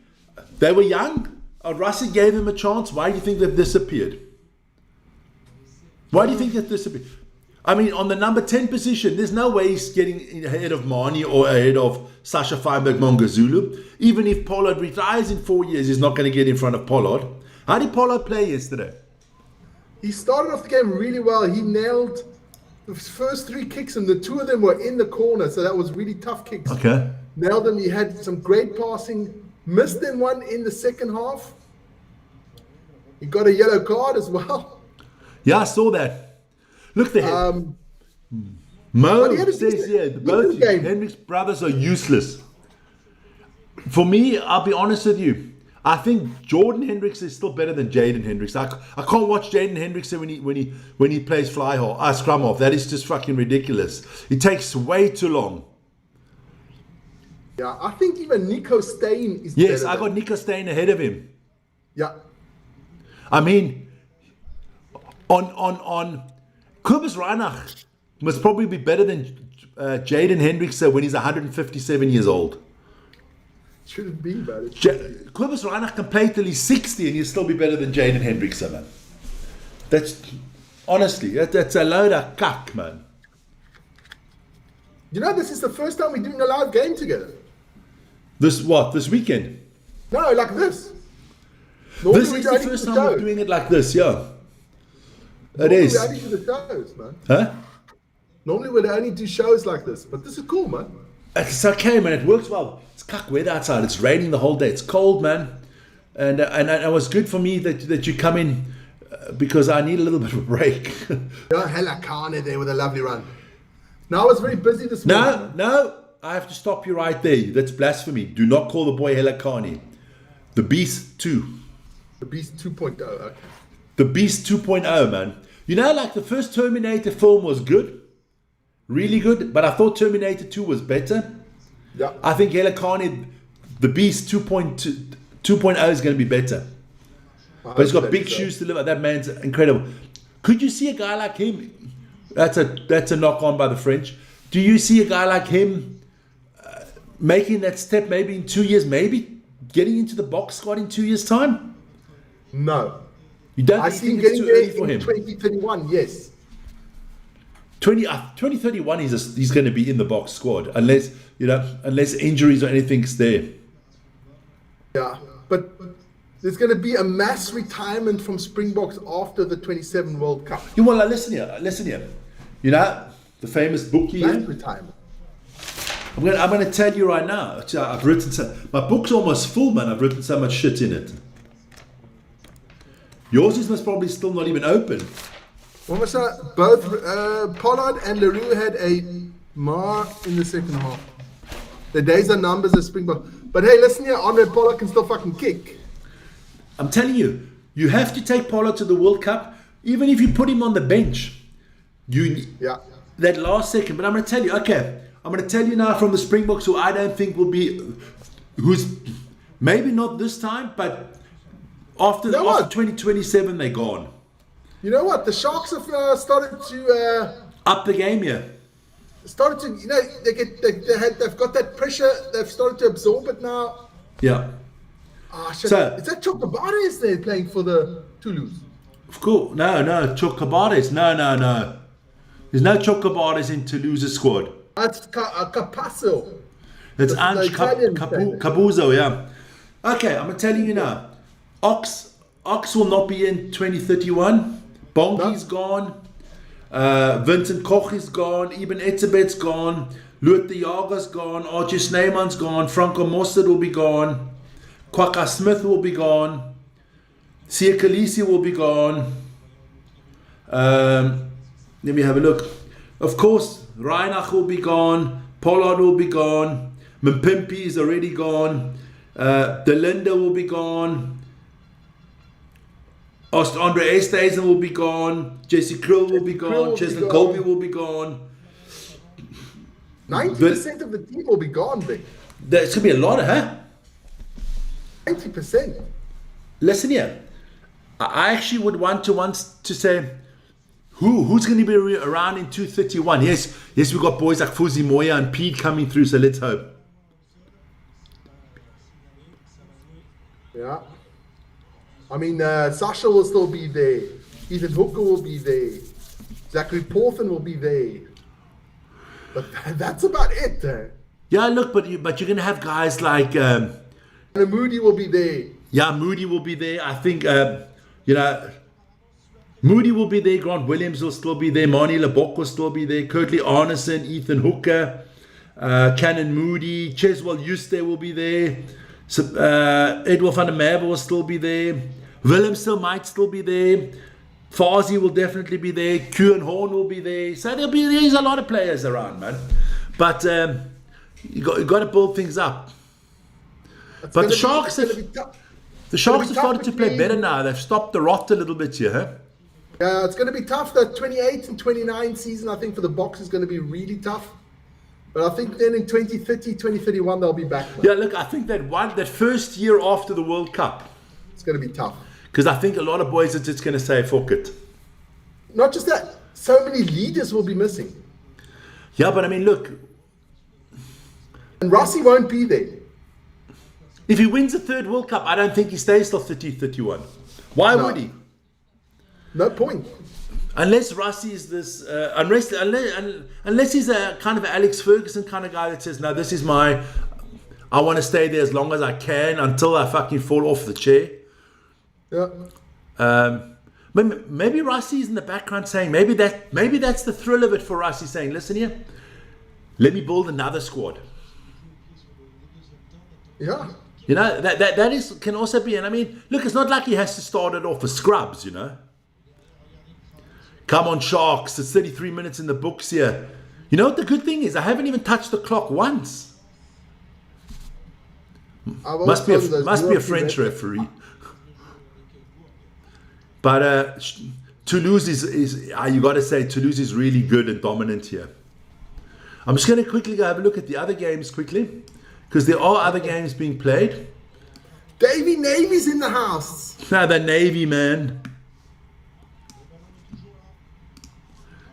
they were young? Rossi gave them a chance. Why do you think they've disappeared? Why do you think they've disappeared? I mean, on the number 10 position, there's no way he's getting ahead of Mani or ahead of Sasha Feinberg Mongazulu. Even if Pollard retires in 4 years, he's not going to get in front of Pollard. How did Pollard play yesterday? He started off the game really well. He nailed the first 3 kicks, and the 2 of them were in the corner, so that was really tough kicks. Okay. Nailed them. He had some great passing. Missed them one in the second half. He got a yellow card as well. Yeah, I saw that. Look there. Mo says, both Hendricks brothers are useless. For me, I'll be honest with you. I think Jordan Hendricks is still better than Jaden Hendricks. I can't watch Jaden Hendricks when he plays scrum half. That is just fucking ridiculous. It takes way too long. Yeah, I think even Nico Steyn is Yes, better I got Nico Steyn ahead of him. Yeah. I mean, on Kobus Reinach must probably be better than Jaden Hendricks when he's 157 years old. Shouldn't be, man. Kobus Reinach can play till he's 60 and he'll still be better than Jaden Hendricks, man. That's honestly, that's a load of cuck, man. You know, this is the first time we're doing a live game together. This weekend? No, like this. This is the first time we're doing it like this, yeah. It is. We only do the shows, man. Huh? Normally we'd only do shows like this, but this is cool, man. It's okay, man. It works well. It's cuck weather outside. It's raining the whole day. It's cold, man. And it was good for me that you come in because I need a little bit of a break. Yeah, hella Kane there with a lovely run. Now I was very busy this morning. No. I have to stop you right there. That's blasphemy. Do not call the boy Hela Kane. The Beast 2. The Beast 2.0, okay. The Beast 2.0, man. You know, like the first Terminator film was good. Really good. But I thought Terminator 2 was better. Yeah. I think Hela Kane, the Beast 2.0 is going to be better. But he's got big shoes to live up. That man's incredible. Could you see a guy like him? That's a knock on by the French. Do you see a guy like him making that step maybe in 2 years, maybe getting into the box squad in 2 years' time? No. You don't I see him getting there in 2031, yes. 2031 he's going to be in the box squad unless injuries or anything's there. Yeah, but there's going to be a mass retirement from Springboks after the 27 World Cup. You want to listen here. You know, the famous bookie. Mass retirement. I'm going to tell you right now. I've written my book's almost full, man. I've written so much shit in it. Yours is most probably still not even open. Both Pollard and Leroux had a mar in the second half. The days are numbers of Springbok. But hey, listen here, Andre Pollard can still fucking kick. I'm telling you, you have to take Pollard to the World Cup, even if you put him on the bench. That last second. But I'm going to tell you, okay, I'm going to tell you now from the Springboks who I don't think will be, who's maybe not this time, but after 2027 they're gone. You know what? The Sharks have started to up the game here. Started to, you know, they've got that pressure. They've started to absorb it now. Yeah. Shit. So, is that Chocobares there playing for the Toulouse? Of course. No, Chocobares. No. There's no Chocobares in Toulouse's squad. That's Capasso. It's Ange Capuzo, yeah. Okay, I'm going to tell you now. Ox will not be in 2031. Bonki's gone. Vincent Koch is gone. Ibn Etzebet's gone. Lut de Jager's gone. Archie Sneeman's gone. Franco Mostert will be gone. Kwaka Smith will be gone. Sia Khaleesi will be gone. Let me have a look. Of course, Reinach will be gone. Pollard will be gone. Mpimpi is already gone. Delinda will be gone. Andre Esterhuizen will be gone. Jesse Krill will be gone. Cheslin Colby will be gone. 90% of the team will be gone, Vic. It's going to be a lot, huh? 90%. Listen here. I actually would want to say who's going to be around in 231. Yes, we've got boys like Fuzi Moya and Pete coming through, so let's hope. Yeah. I mean, Sasha will still be there. Ethan Hooker will be there. Zachary Porthen will be there. But that's about it. Yeah, look, but you're going to have guys like... Moody will be there. Yeah, Moody will be there. I think, Moody will be there. Grant Williams will still be there. Mani Lebok will still be there. Kurtley Arneson, Ethan Hooker, Cannon Moody, Cheswell Yuste will be there. Edward van der Merwe will still be there. Willem still might still be there. Farsi will definitely be there. Kuhn Horn will be there. So there's a lot of players around, man. But you got to build things up. But the Sharks have... The Sharks have tough started to play between- better now. They've stopped the rot a little bit here. Huh? Yeah, it's going to be tough. The 28 and 29 season, I think, for the Box is going to be really tough. But I think then in 2030, 2031, they'll be back. Man. Yeah, look, I think that first year after the World Cup, It's going to be tough. because I think a lot of boys are just going to say, fuck it. Not just that, so many leaders will be missing. Yeah, but I mean, look, And Rossi won't be there. if he wins the third World Cup, I don't think he stays till 30, 31. Why No. would he? No point. Unless Rossi is this, unless he's a kind of Alex Ferguson kind of guy that says, no, this is I want to stay there as long as I can until I fucking fall off the chair. Yeah. Maybe Rossi is in the background saying, maybe that's the thrill of it for Rossi, saying, listen here, let me build another squad. Yeah. You know, that is can also be, and I mean, look, it's not like he has to start it off with scrubs, you know. Come on, Sharks, it's 33 minutes in the books here. You know what the good thing is? I haven't even touched the clock once. Must be a French referee. But Toulouse is you got to say, Toulouse is really good and dominant here. I'm just going to quickly go have a look at the other games quickly, because there are other games being played. Davy Navy's in the house. Now the Navy, man.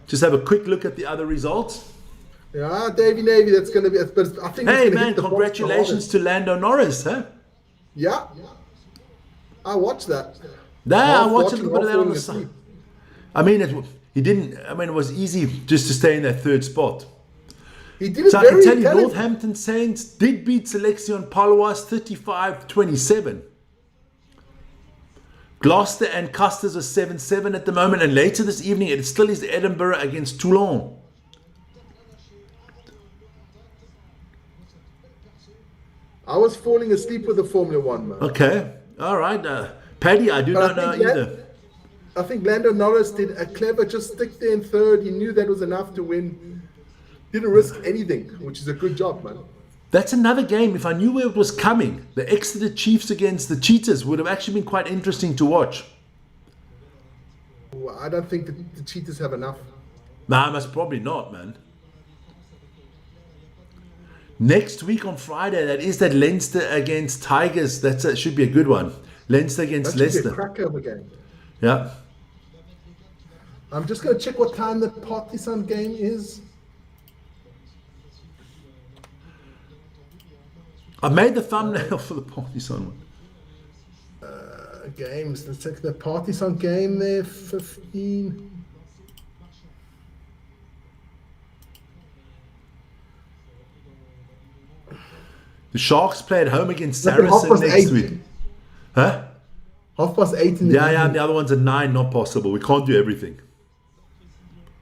Just have a quick look at the other results. Yeah, Davy Navy, that's going to be, but I think Hey it's gonna man, hit the congratulations to Lando Norris, huh? Yeah. I watched that. Nah, I Half watched a watching, little bit of half that on the falling side. asleep. I mean, it was easy just to stay in that third spot. He did it So I can very tell you, talented. Northampton Saints did beat Selection Palawas 35-27. Gloucester and Custers are 7-7 at the moment, and later this evening it still is Edinburgh against Toulon. I was falling asleep with the Formula One, man. Okay, all right. Paddy, I do But not know I think either. I think Lando Norris did a clever just stick there in third. He knew that was enough to win. Didn't risk anything, which is a good job, man. That's another game. If I knew where it was coming, the Exeter Chiefs against the Cheetahs would have actually been quite interesting to watch. I don't think the Cheetahs have enough. Nah, most probably not, man. Next week on Friday, that Leinster against Tigers. That should be a good one. Leinster against That should be a Leicester. cracker of a game. Yeah. I'm just going to check what time the Partisan game is. I made the thumbnail for the Partisan one. Games. Let's check the Partisan game there. 15. The Sharks play at home against That'll be Saracen 8:30. next week. Huh? 8:30 in the Yeah, evening. and the other one's at 9. Not possible. We can't do everything.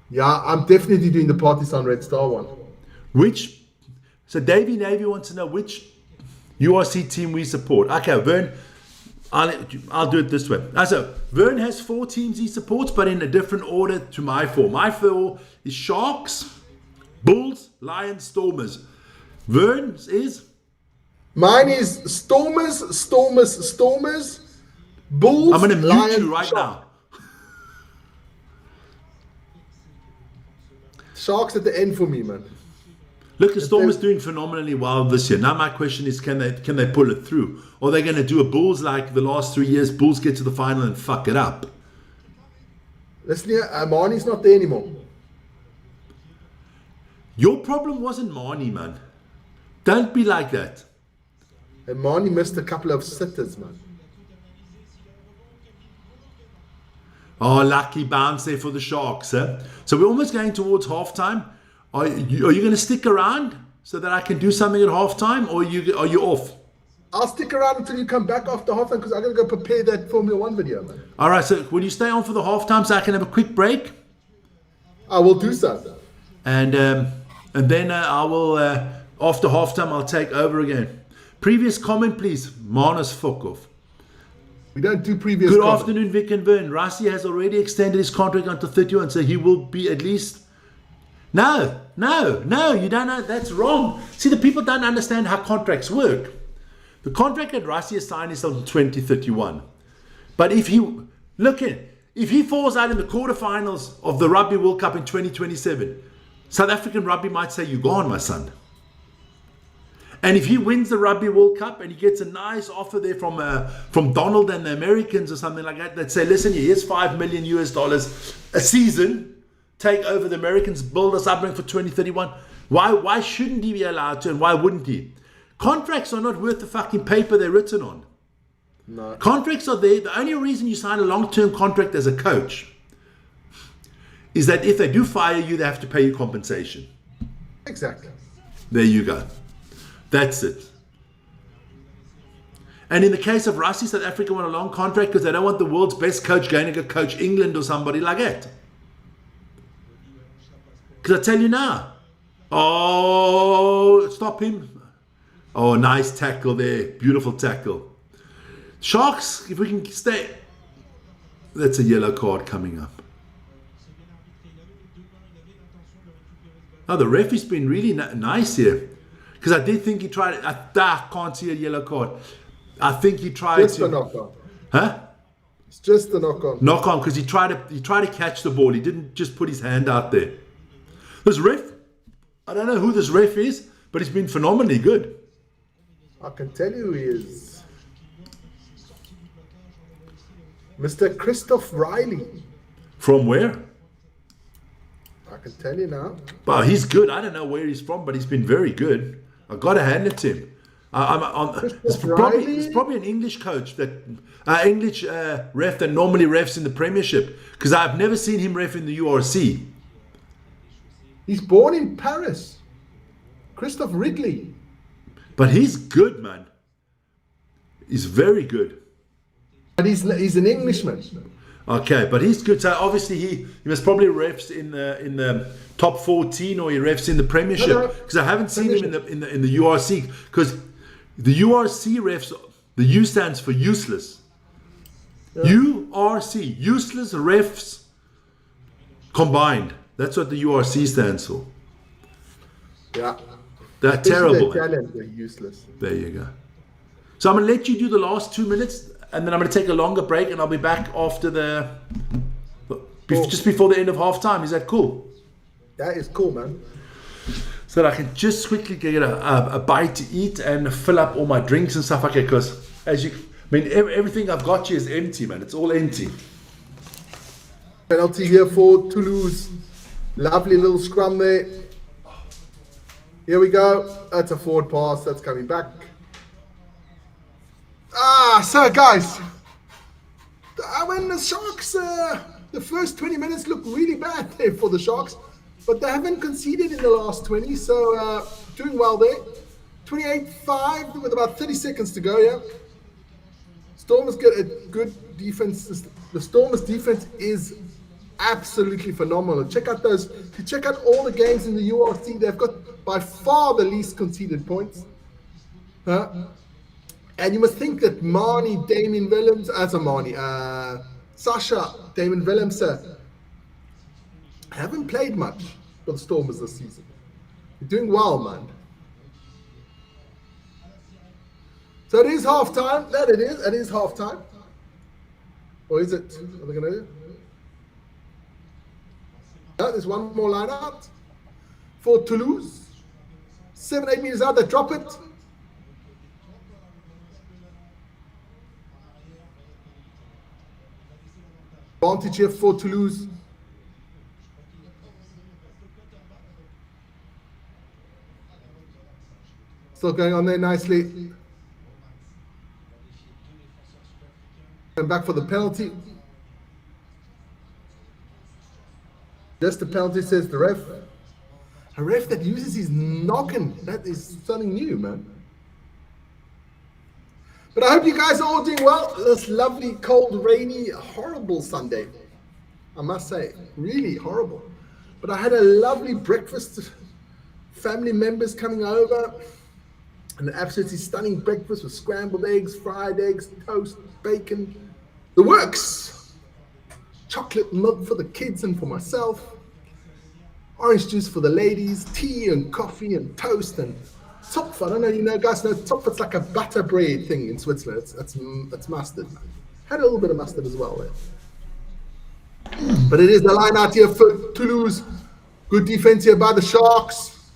Yeah, I'm definitely doing the Partisan Red Star one. So Davy Navy wants to know which URC team we support. Okay, Vern, I'll do it this way. So Vern has 4 teams he supports, but in a different order to my 4. My 4 is Sharks, Bulls, Lions, Stormers. Vern's is? Mine is Stormers, Bulls. I'm going to mute Lions, you right Sharks. now. Sharks at the end for me, man. Look, the Stormers doing phenomenally well this year. Now my question is, can they pull it through? Or are they going to do a Bulls like the last 3 years? Bulls get to the final and fuck it up. Listen here, Marnie's not there anymore. Your problem wasn't Marnie, man. Don't be like that. And Marnie missed a couple of sitters, man. Oh, lucky bounce there for the Sharks, eh? So we're almost going towards halftime. Are you going to stick around so that I can do something at halftime, or are you off? I'll stick around until you come back after halftime because I'm going to go prepare that Formula One video, man. All right, so will you stay on for the halftime so I can have a quick break? I will do so. And then I will, after halftime, I'll take over again. Previous comment, please. Manus fuck off. We don't do previous Good comment. afternoon, Vic and Vern. Rassi has already extended his contract until 31, so he will be at least... No, you don't know. That's wrong. See, the people don't understand how contracts work. The contract that Rassie has signed is until 2031. But if he falls out in the quarterfinals of the Rugby World Cup in 2027, South African rugby might say, "You're gone, my son." And if he wins the Rugby World Cup and he gets a nice offer there from Donald and the Americans or something like that, that say, "Listen, here's $5 million a season, take over the Americans, build us up for 2031. Why shouldn't he be allowed to, and why wouldn't he? Contracts are not worth the fucking paper they're written on. No. Contracts are there. The only reason you sign a long-term contract as a coach is that if they do fire you, they have to pay you compensation. Exactly. There you go. That's it. And in the case of Rassie, South Africa want a long contract because they don't want the world's best coach going to go coach England or somebody like that. Because I tell you now, oh, stop him. Oh, nice tackle there. Beautiful tackle. Sharks, if we can stay. That's a yellow card coming up. Oh, the referee's been really nice here. Because I did think he tried. I can't see a yellow card. I think he tried Just a knock on. Huh? It's just a knock on. Knock on, because he tried to catch the ball. He didn't just put his hand out there. This ref, I don't know who this ref is, but he's been phenomenally good. I can tell you who he is. Mr. Christoph Riley. From where? I can tell you now. Well, he's good. I don't know where he's from, but he's been very good. I've got to hand it to him. It's probably an English coach, English ref that normally refs in the Premiership, because I've never seen him ref in the URC. He's born in Paris. Christoph Ridley. But he's good, man. He's very good. But he's an Englishman. Okay, but he's good. So obviously he must probably refs in the top 14, or he refs in the Premiership, because I haven't seen him in the URC, because the URC refs, the U stands for useless. Yeah. URC, useless refs combined. That's what the URC stands for. Yeah. They're terrible. They're useless. There you go. So I'm going to let you do the last 2 minutes, and then I'm going to take a longer break, and I'll be back after just before the end of half time. Is that cool? That is cool, man. So that I can just quickly get a bite to eat and fill up all my drinks and stuff like that. Because everything I've got here is empty, man. It's all empty. Penalty here for Toulouse. Lovely little scrum there. Here we go. That's a forward pass. That's coming back. So guys, when the Sharks, the first 20 minutes look really bad there for the Sharks, but they haven't conceded in the last 20, so doing well there. 28-5 with about 30 seconds to go, yeah. Stormers get a good defense. The Stormers defense is absolutely phenomenal. Check out all the games in the URC. They've got by far the least conceded points. And you must think that Sasha, Damon Willems haven't played much for the Stormers this season. They're doing well, man. So it is half time. It is half time. Or is it? What are they going to do? No, there's one more line out for Toulouse. 7-8 meters out, they drop it. Advantage here for Toulouse. Still going on there nicely. And back for the penalty. Just the penalty, says the ref. A ref that uses his noggin. That is something new, man. But I hope you guys are all doing well. This lovely, cold, rainy, horrible Sunday. I must say, really horrible. But I had a lovely breakfast. Family members coming over. An absolutely stunning breakfast with scrambled eggs, fried eggs, toast, bacon. The works. Chocolate milk for the kids and for myself. Orange juice for the ladies. Tea and coffee and toast and Topf, I don't know, you know, guys know Topf, it's like a butter bread thing in Switzerland. It's mustard. Had a little bit of mustard as well there. But it is the line out here for Toulouse. Good defense here by the Sharks.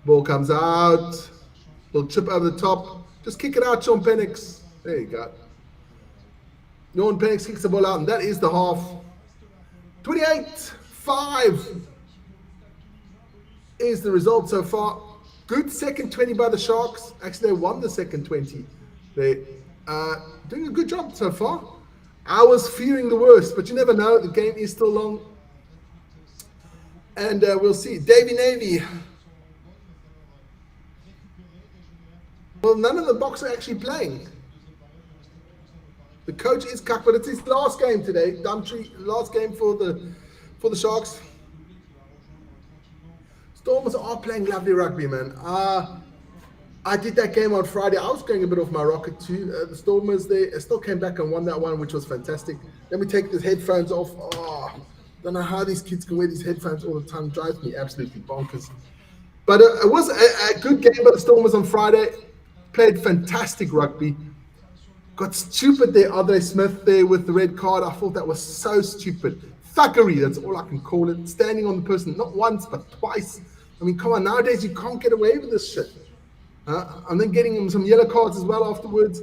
Ball comes out. Little chip over the top. Just kick it out, Sean Penix. There you go. Sean Penix kicks the ball out, and that is the half. 28-5 is the result so far. Good second 20 by the Sharks. Actually, they won the second 20. They're doing a good job so far. I was fearing the worst, but you never know. The game is still long. And we'll see. Davy Navy. Well, none of the Boks are actually playing. The coach is cut, but it's his last game today. Dumtree, last game for the Sharks. Stormers are playing lovely rugby, man. I did that game on Friday. I was going a bit off my rocket too. The Stormers, they still came back and won that one, which was fantastic. Let me take the headphones off. Oh, don't know how these kids can wear these headphones all the time. Drives me absolutely bonkers. But it was a good game by the Stormers on Friday. Played fantastic rugby. Got stupid there, Andre Smith there with the red card. I thought that was so stupid. Thuggery, that's all I can call it. Standing on the person, not once, but twice. I mean, come on, nowadays you can't get away with this shit. And then getting him some yellow cards as well afterwards.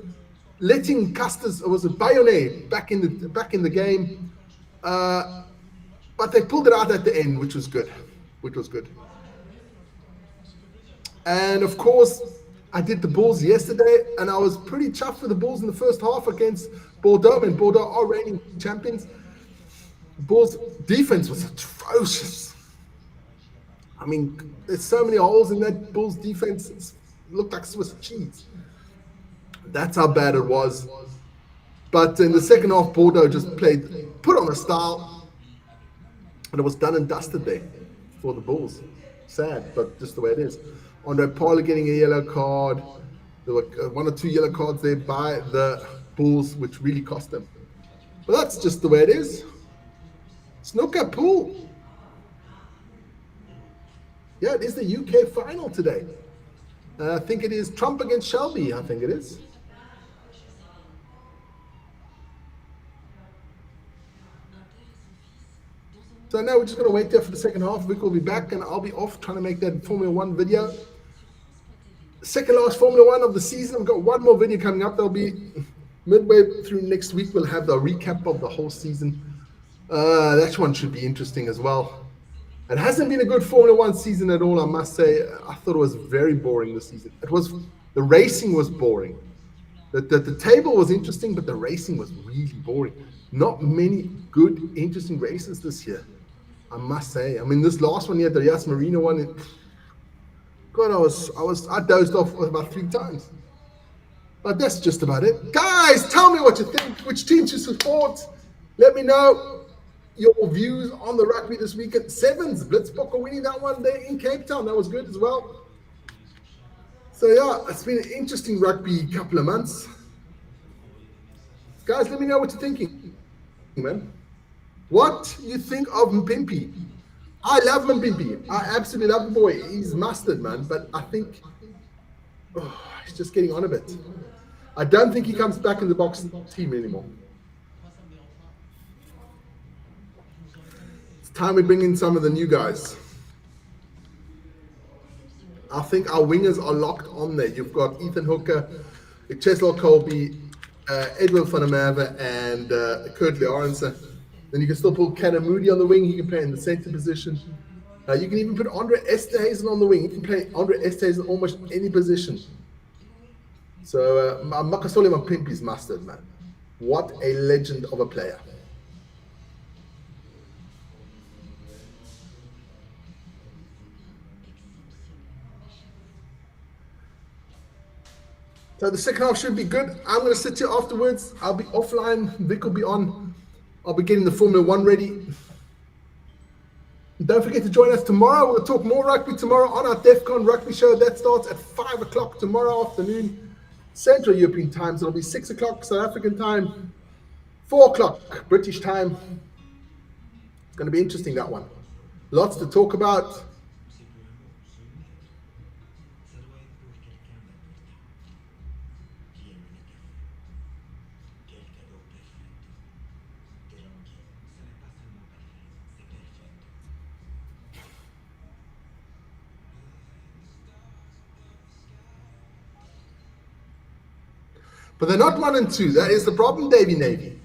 Letting Custers, it was a Bayonne back in the game. But they pulled it out at the end, which was good. And of course, I did the Bulls yesterday, and I was pretty chuffed with the Bulls in the first half against Bordeaux, and Bordeaux are reigning champions. The Bulls' defense was atrocious. I mean, there's so many holes in that Bulls' defense. It looked like Swiss cheese. That's how bad it was. But in the second half, Bordeaux just put on a style, and it was done and dusted there for the Bulls. Sad, but just the way it is. Andre Parler getting a yellow card. There were one or two yellow cards there by the Bulls, which really cost them. But that's just the way it is. Snooker pool. Yeah, it is the UK final today. I think it is Trump against Shelby, I think it is. So now we're just going to wait there for the second half. Vic will be back, and I'll be off trying to make that Formula 1 video. Second last Formula 1 of the season. I've got one more video coming up. That'll be midway through next week. We'll have the recap of the whole season. That one should be interesting as well. It hasn't been a good Formula 1 season at all, I must say. I thought it was very boring this season. The racing was boring. The table was interesting, but the racing was really boring. Not many good, interesting races this year, I must say. I mean, this last one here, the Yas Marino one, God, I dozed off about 3 times. But that's just about it. Guys, tell me what you think. Which teams you support? Let me know your views on the rugby this weekend. Sevens, Blitzbokker winning that one there in Cape Town. That was good as well. So yeah, it's been an interesting rugby couple of months. Guys, let me know what you're thinking, man. What you think of Mpimpi? I love Mpimpi. I absolutely love the boy. He's mustard, man. But I think he's just getting on a bit. I don't think he comes back in the Boks team anymore. It's time we bring in some of the new guys. I think our wingers are locked on there. You've got Ethan Hooker, Cheslor Colby, Edwin van der Merwe, and Kurt Lawrence. Then you can still pull Cannon Moody on the wing. He can play in the center position. You can even put Andre Esterhazen on the wing. You can play Andre Esterhazen almost any position. So Makasole Mpimpi's mustard, man. What a legend of a player. So the second half should be good. I'm going to sit here afterwards. I'll be offline. Vic will be on. I'll be getting the Formula 1 ready. Don't forget to join us tomorrow. We'll talk more rugby tomorrow on our DEFCON rugby show. That starts at 5 o'clock tomorrow afternoon, Central European time. So it'll be 6 o'clock South African time, 4 o'clock British time. It's going to be interesting, that one. Lots to talk about. But they're not 1 and 2. That is the problem, Davy Navy.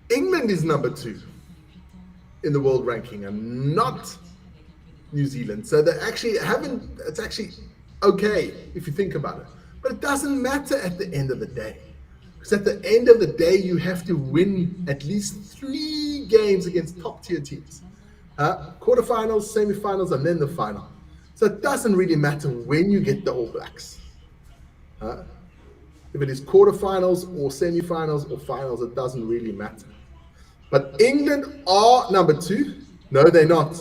England is number 2 in the world ranking and not New Zealand. So they actually haven't, it's actually okay if you think about it. But it doesn't matter at the end of the day. Because at the end of the day, you have to win at least 3 games against top tier teams. Quarterfinals, semifinals, and then the final. So it doesn't really matter when you get the All Blacks. If it is quarterfinals or semifinals or finals, it doesn't really matter. But England are number 2. No, they're not.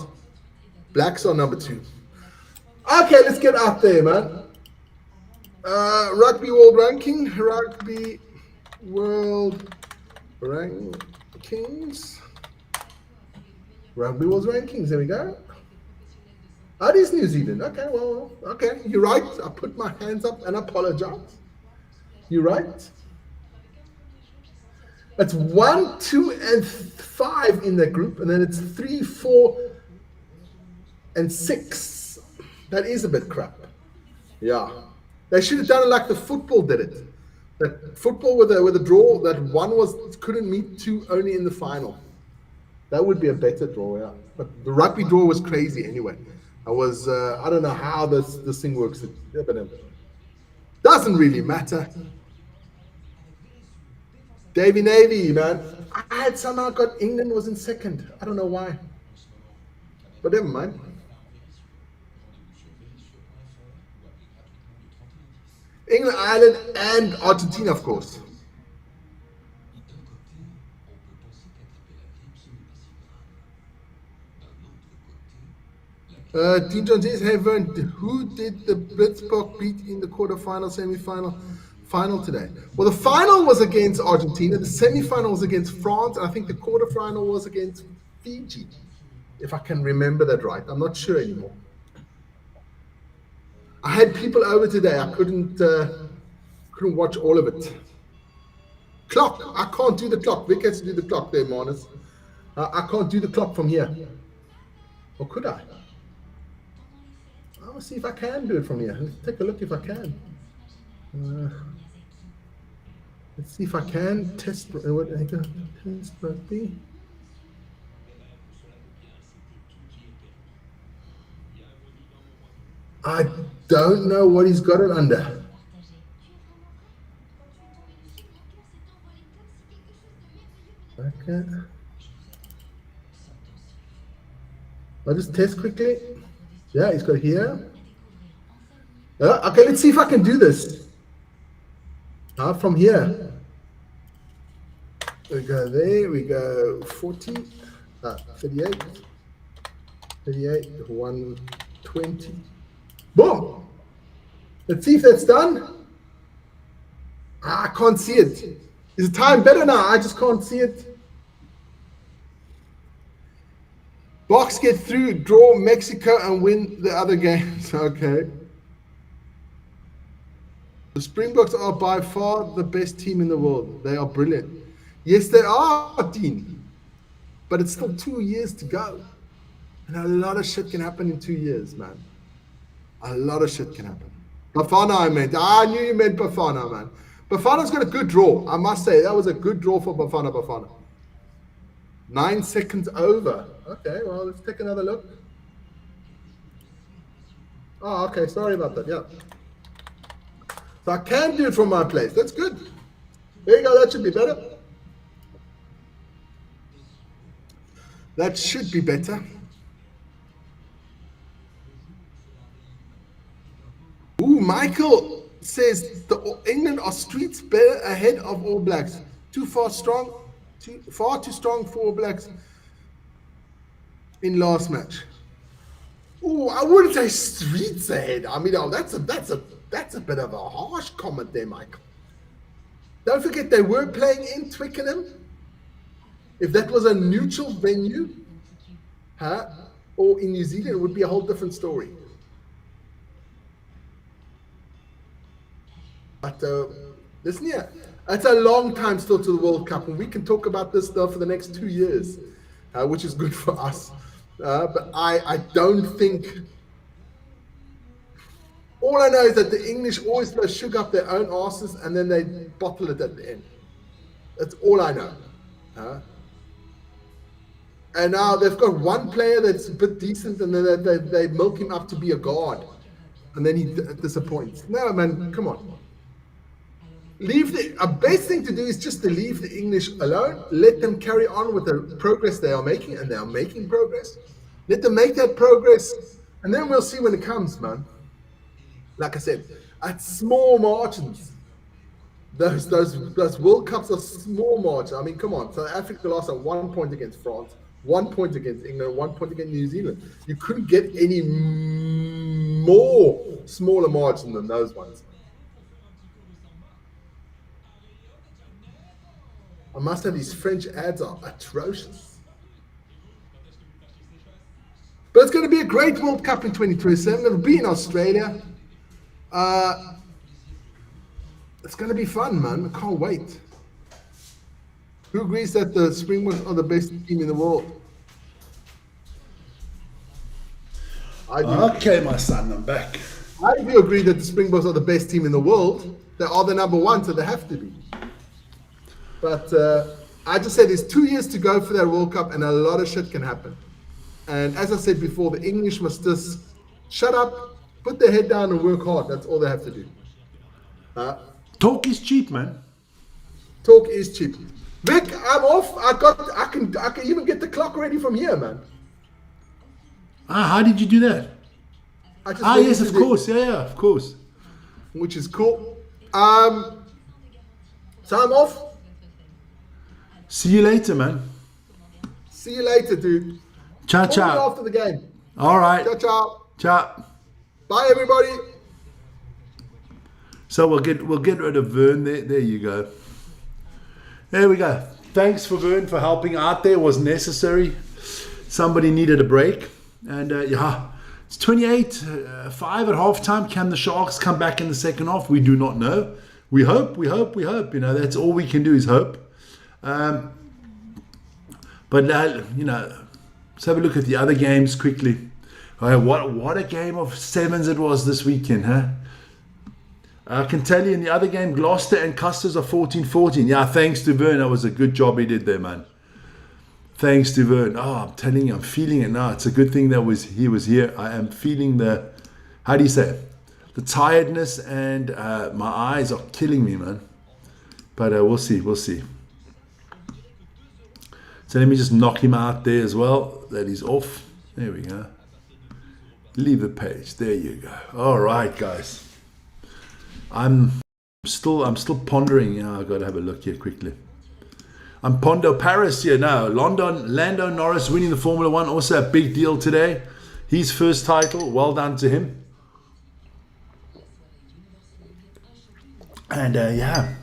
Blacks are number 2. Okay, let's get out there, man. Rugby World Ranking. Rugby World Rankings. Rugby World Rankings. There we go. Oh, it is New Zealand. Okay, well, okay. You're right. I put my hands up and apologize. You're right. It's 1, 2, and 5 in that group, and then it's 3, 4, and 6. That is a bit crap. Yeah, they should have done it like the football did it. That football with a draw, that one couldn't meet 2 only in the final. That would be a better draw, yeah. But the rugby draw was crazy anyway. I don't know how this thing works. But doesn't really matter. Davy Navy, man. I had somehow got England was in second. I don't know why. But never mind. England, Ireland, and Argentina, of course. Dean John says, hey Vern, who did the Blitzbach beat in the quarterfinal, semi-final, final today? Well, the final was against Argentina, the semi-final was against France, and I think the quarterfinal was against Fiji, if I can remember that right. I'm not sure anymore. I had people over today. I couldn't watch all of it. Clock. I can't do the clock. Vic has to do the clock there, Marnus. I can't do the clock from here. Or could I? I'll see if I can do it from here. Let's take a look if I can. Let's see if I can test rugby. I don't know what he's got it under. Okay. I'll just test quickly. Yeah, he's got it here. Okay, let's see if I can do this. From here. We go there, we go 40, 38, 38, 120. Boom! Let's see if that's done. I can't see it. Is the time better now? I just can't see it. Box get through, draw Mexico, and win the other games. Okay. The Springboks are by far the best team in the world. They are brilliant. Yes, they are, Dean. But it's still 2 years to go. And a lot of shit can happen in 2 years, man. A lot of shit can happen. Bafana, I meant. I knew you meant Bafana, man. Bafana's got a good draw. I must say, that was a good draw for Bafana. 9 seconds over. Okay, well, let's take another look. Oh, okay, sorry about that, yeah. So I can do it from my place. That's good. There you go, that should be better. That should be better. Ooh, Michael says the England are streets better ahead of All Blacks. Far too strong for All Blacks in last match. Ooh, I wouldn't say streets ahead. I mean, that's a bit of a harsh comment there, Michael. Don't forget they were playing in Twickenham. If that was a neutral venue, or in New Zealand, it would be a whole different story. But listen here, it's a long time still to the World Cup, and we can talk about this stuff for the next 2 years, which is good for us. But I don't think. All I know is that the English always throw sugar up their own asses, and then they bottle it at the end. That's all I know. And now they've got one player that's a bit decent, and then they milk him up to be a guard, and then he disappoints. No, man, come on. The best thing to do is just to leave the English alone. Let them carry on with the progress they are making, and they are making progress. Let them make that progress, and then we'll see when it comes, man. Like I said, at small margins. Those World Cups are small margins. I mean, come on. South Africa lost at 1 point against France, 1 point against England, 1 point against New Zealand. You couldn't get any more smaller margin than those ones. I must have these French ads are atrocious. But it's going to be a great World Cup in 2027. It'll be in Australia. It's going to be fun, man. I can't wait. Who agrees that the Springboks are the best team in the world? I do. Okay, my son, I'm back. I do agree that the Springboks are the best team in the world. They are the number one, so they have to be. But I just said there's 2 years to go for that World Cup, and a lot of shit can happen. And as I said before, the English must just shut up, put their head down, and work hard. That's all they have to do. Talk is cheap, man. Talk is cheap. Vic, I'm off. I can even get the clock ready from here, man. How did you do that? Yes, of course. Yeah, of course. Which is cool. So I'm off. See you later, man. See you later, dude. Ciao, Call ciao. me after the game. All right. Ciao, ciao. Ciao. Bye, everybody. So we'll get rid of Vern there. There you go. There we go. Thanks for Vern for helping out there. It was necessary. Somebody needed a break. And yeah, it's 28-5 at halftime. Can the Sharks come back in the second half? We do not know. We hope. You know, that's all we can do is hope. But you know, let's have a look at the other games quickly. What a game of sevens it was this weekend, huh? I can tell you in the other game, Gloucester and Custers are 14-14. Yeah, thanks to Vern. That was a good job he did there, man. Thanks to Vern. Oh, I'm telling you, I'm feeling it now. It's a good thing that he was here. I am feeling the, how do you say it? The tiredness, and my eyes are killing me, man. But we'll see. So let me just knock him out there as well. That he's off. There we go. Leave the page. There you go. All right, guys. I'm still pondering. Yeah, I've got to have a look here quickly. I'm Pondo Paris here now. Lando Norris winning the Formula One. Also a big deal today. His first title. Well done to him. And yeah,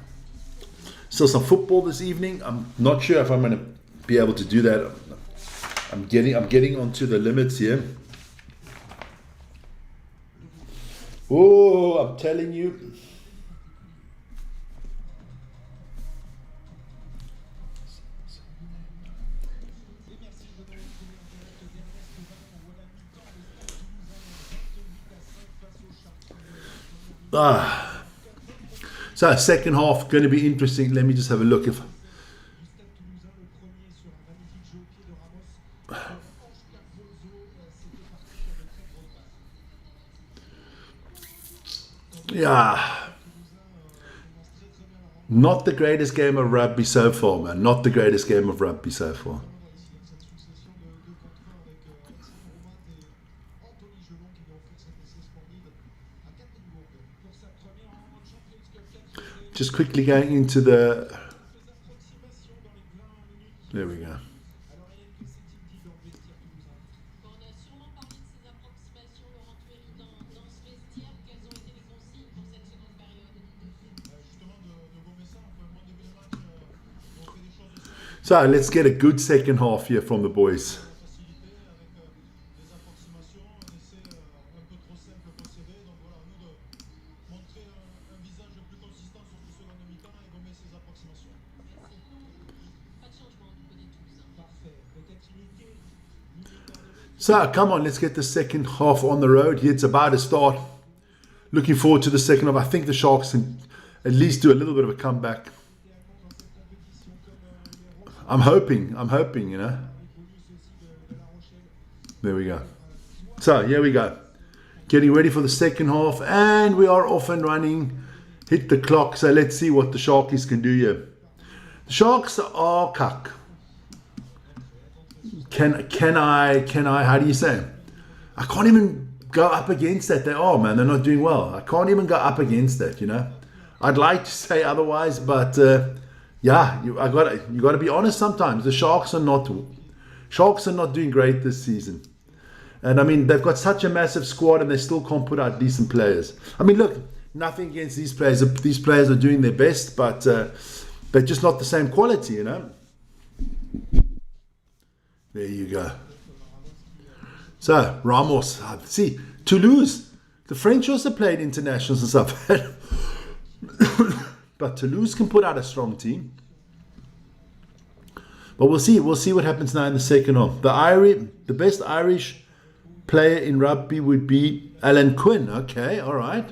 still some football this evening. I'm not sure if I'm going to be able to do that. I'm getting onto the limits here. Oh, I'm telling you. So second half going to be interesting. Let me just have a look if. Yeah. Not the greatest game of rugby so far, man. Not the greatest game of rugby so far. Just quickly going into the... There we go. So let's get a good second half here from the boys. So come on, let's get the second half on the road here. It's about to start. Looking forward to the second half. I think the Sharks can at least do a little bit of a comeback. I'm hoping, you know. There we go. So here we go. Getting ready for the second half, and we are off and running. Hit the clock. So let's see what the Sharkies can do here. The Sharks are cuck. Can I, how do you say? I can't even go up against that. They are, man. They're not doing well. I can't even go up against that, you know. I'd like to say otherwise, but yeah, you got to be honest sometimes. The Sharks are not doing great this season. And I mean, they've got such a massive squad and they still can't put out decent players. I mean, look, nothing against these players. These players are doing their best, but they're just not the same quality, you know. There you go. So, Ramos. See, Toulouse. The French also played internationals and stuff. But Toulouse can put out a strong team. But we'll see. We'll see what happens now in the second half. The best Irish player in rugby would be Alan Quinn. Okay, all right.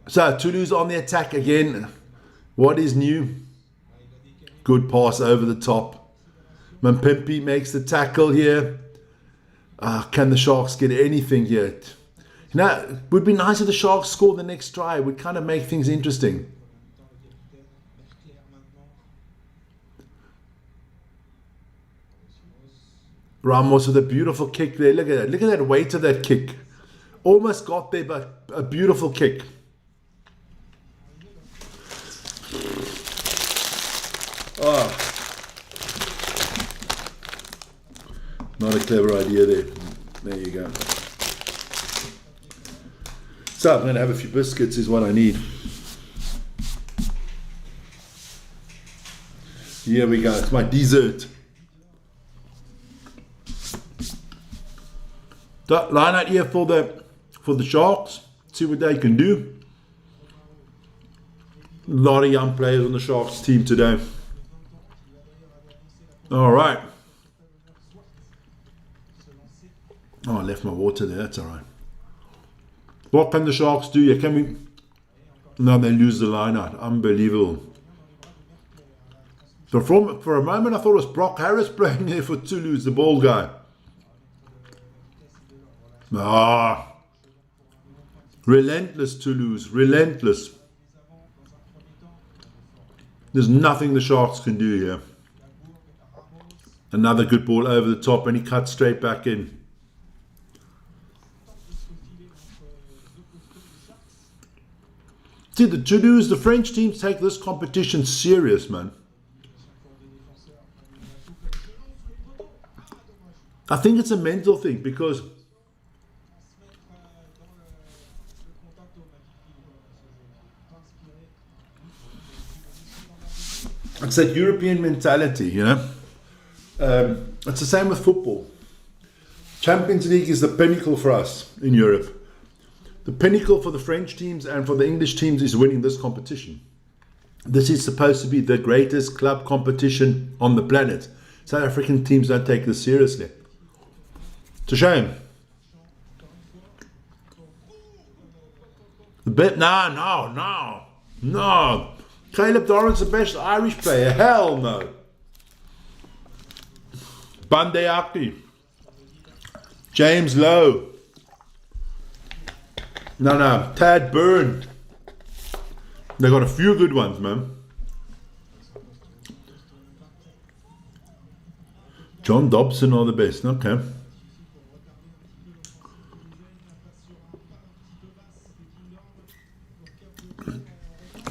So, Toulouse on the attack again. What is new? Good pass over the top. Mampimpi makes the tackle here. Can the Sharks get anything yet? You know, it would be nice if the Sharks score the next try. It would kind of make things interesting. Ramos with a beautiful kick there. Look at that. Look at that weight of that kick. Almost got there, but a beautiful kick. Oh. Not a clever idea there. There you go. So I'm going to have a few biscuits is what I need. Here we go. It's my dessert. Line out here for the Sharks. See what they can do. A lot of young players on the Sharks team today. All right. Oh, I left my water there. That's all right. What can the Sharks do here? Can we? No, they lose the line out. Unbelievable. So for a moment, I thought it was Brock Harris playing there for Toulouse, the ball guy. Relentless Toulouse. Relentless. There's nothing the Sharks can do here. Another good ball over the top, and he cuts straight back in. See, the Toulouse, the French teams take this competition serious, man. I think it's a mental thing because it's that European mentality, you know. It's the same with football. Champions League is the pinnacle for us in Europe. The pinnacle for the French teams and for the English teams is winning this competition. This is supposed to be the greatest club competition on the planet. South African teams don't take this seriously. It's a shame. No. Caleb Doran's the best Irish player. Hell no. Bandeaki. James Lowe. No. Tad Byrne. They got a few good ones, man. John Dobson are the best. Okay.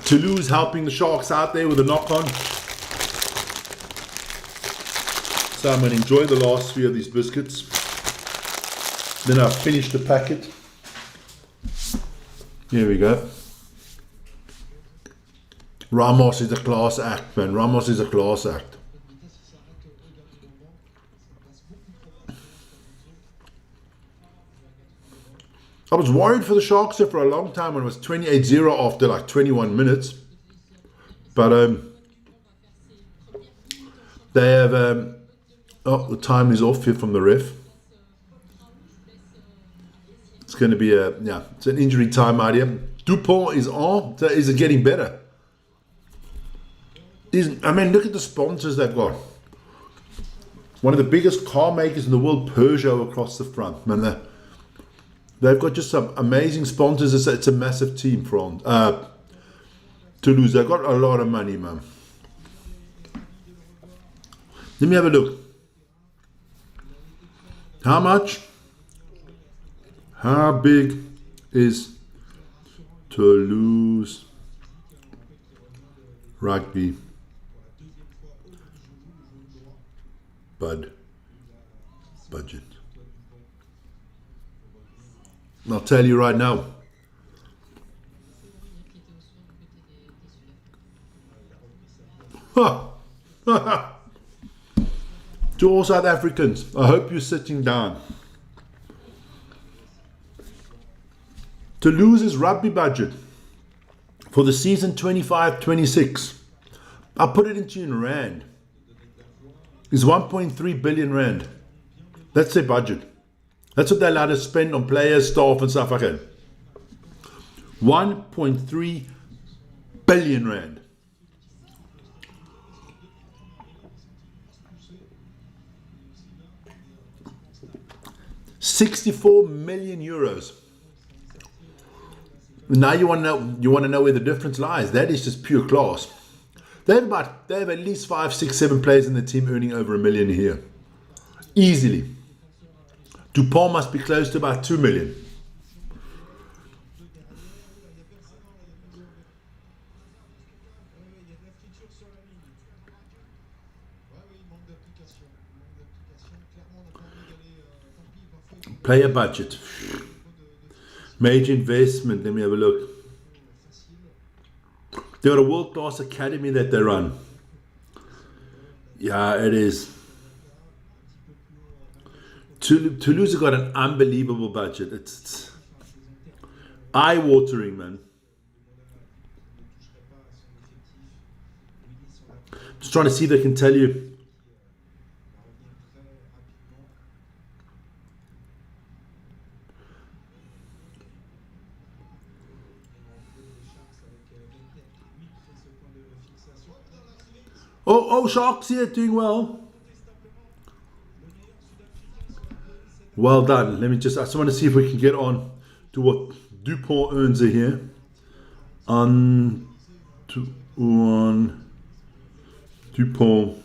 Toulouse helping the Sharks out there with a knock-on. So I'm going to enjoy the last few of these biscuits. Then I've finished the packet. Here we go. Ramos is a class act, man. Ramos is a class act. I was worried for the Sharks here for a long time when it was 28-0 after like 21 minutes. But they have Oh, the time is off here from the ref. It's going to be it's an injury time out here. Dupont is on. So is it getting better? Look at the sponsors they've got. One of the biggest car makers in the world, Peugeot, across the front. Man, they've got just some amazing sponsors. It's a massive team from Toulouse. They've got a lot of money, man. Let me have a look. How much? How big is Toulouse Rugby budget? I'll tell you right now. To all South Africans, I hope you're sitting down. Toulouse's rugby budget for the season 25-26, I'll put it into in rand, is 1.3 billion rand. That's their budget. That's what they're allowed to spend on players, staff and stuff like that. 1.3 billion rand. €64 million. Now you want to know where the difference lies. That is just pure class. They have at least 5, 6, 7 players in the team earning over $1 million a year. Easily. Dupont must be close to about 2 million. Player budget. Major investment. Let me have a look. They've got a world-class academy that they run. Yeah, it is. Toulouse have got an unbelievable budget. It's eye-watering, man. Just trying to see if they can tell you. Oh, Sharks here, doing well. Well done. I just want to see if we can get on to what Dupont earns here. On Dupont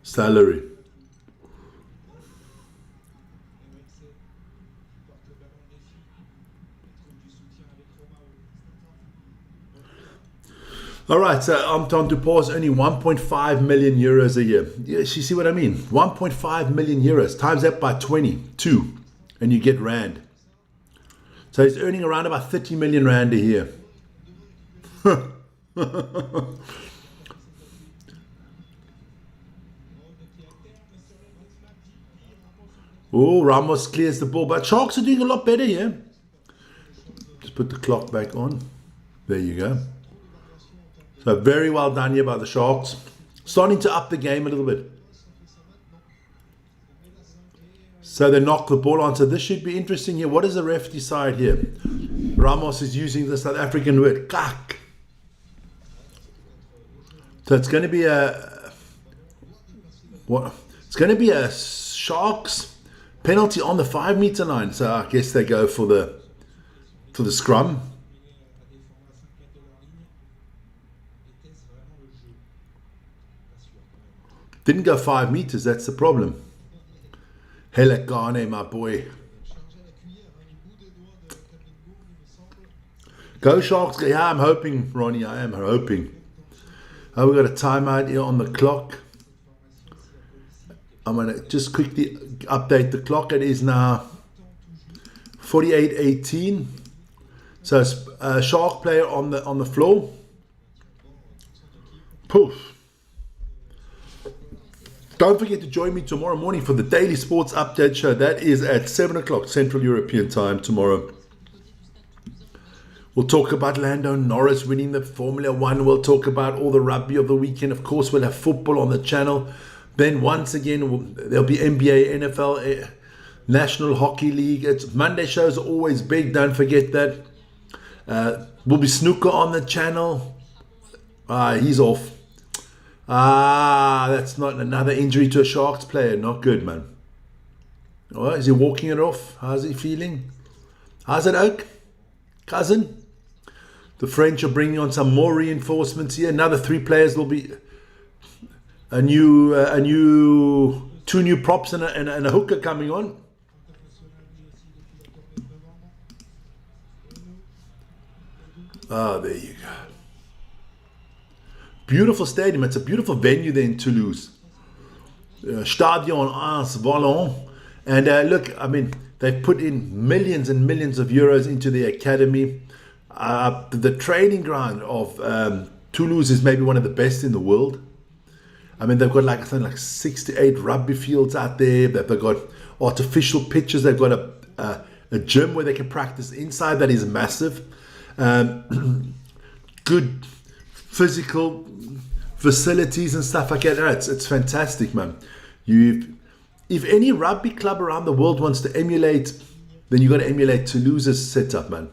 salary. All right, so Anton Dupont is earning 1.5 million euros a year. Yes, you see what I mean? 1.5 million euros. Times that by 22, and you get rand. So he's earning around about 30 million rand a year. Oh, Ramos clears the ball, but Sharks are doing a lot better here. Just put the clock back on. There you go. So very well done here by the Sharks. Starting to up the game a little bit. So they knock the ball on. So this should be interesting here. What does the ref decide here? Ramos is using the South African word, kak. So it's going to be It's going to be a Sharks penalty on the 5-meter line. So I guess they go for the scrum. Didn't go 5 meters, that's the problem. Helekane, my boy. Go Sharks. Yeah, I'm hoping, Ronnie, I am hoping. Oh, we've got a timeout here on the clock. I'm going to just quickly update the clock. It is now 48:18. So it's a Shark player on the floor. Poof. Don't forget to join me tomorrow morning for the Daily Sports Update Show. That is at 7 o'clock Central European Time tomorrow. We'll talk about Lando Norris winning the Formula 1. We'll talk about all the rugby of the weekend. Of course, we'll have football on the channel. Then once again, there'll be NBA, NFL, National Hockey League. Monday shows are always big. Don't forget that. Will be snooker on the channel. He's off. That's not another injury to a Sharks player. Not good, man. Oh, is he walking it off? How's he feeling? How's it, Oak? Cousin? The French are bringing on some more reinforcements here. Another 3 players will be two new props and a hooker coming on. There you go. Beautiful stadium. It's a beautiful venue there in Toulouse. Stadion Ans Volant. And look, I mean, they've put in millions and millions of euros into the academy. The training ground of Toulouse is maybe one of the best in the world. I mean, they've got like 6 to 8 rugby fields out there. They've got artificial pitches. They've got a gym where they can practice inside that is massive. Good physical facilities and stuff like that. It's fantastic, man. If any rugby club around the world wants to emulate, then you got to emulate Toulouse's setup, man.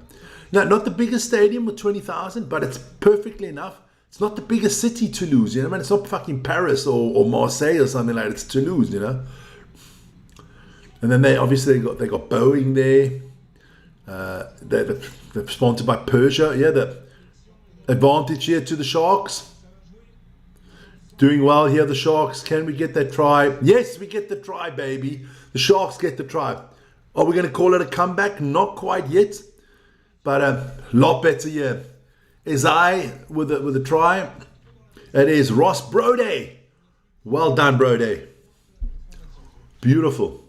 Now, not the biggest stadium with 20,000, but it's perfectly enough. It's not the biggest city, Toulouse, you know, man. It's not fucking Paris or Marseille or something like that. It's Toulouse, you know. And then they got Boeing there. They're sponsored by Persia. Yeah, the advantage here to the Sharks. Doing well here, the Sharks. Can we get that try? Yes, we get the try, baby. The Sharks get the try. Are we going to call it a comeback? Not quite yet, but a lot better here. Isai with the try. It is Ross Brody. Well done, Brody. Beautiful.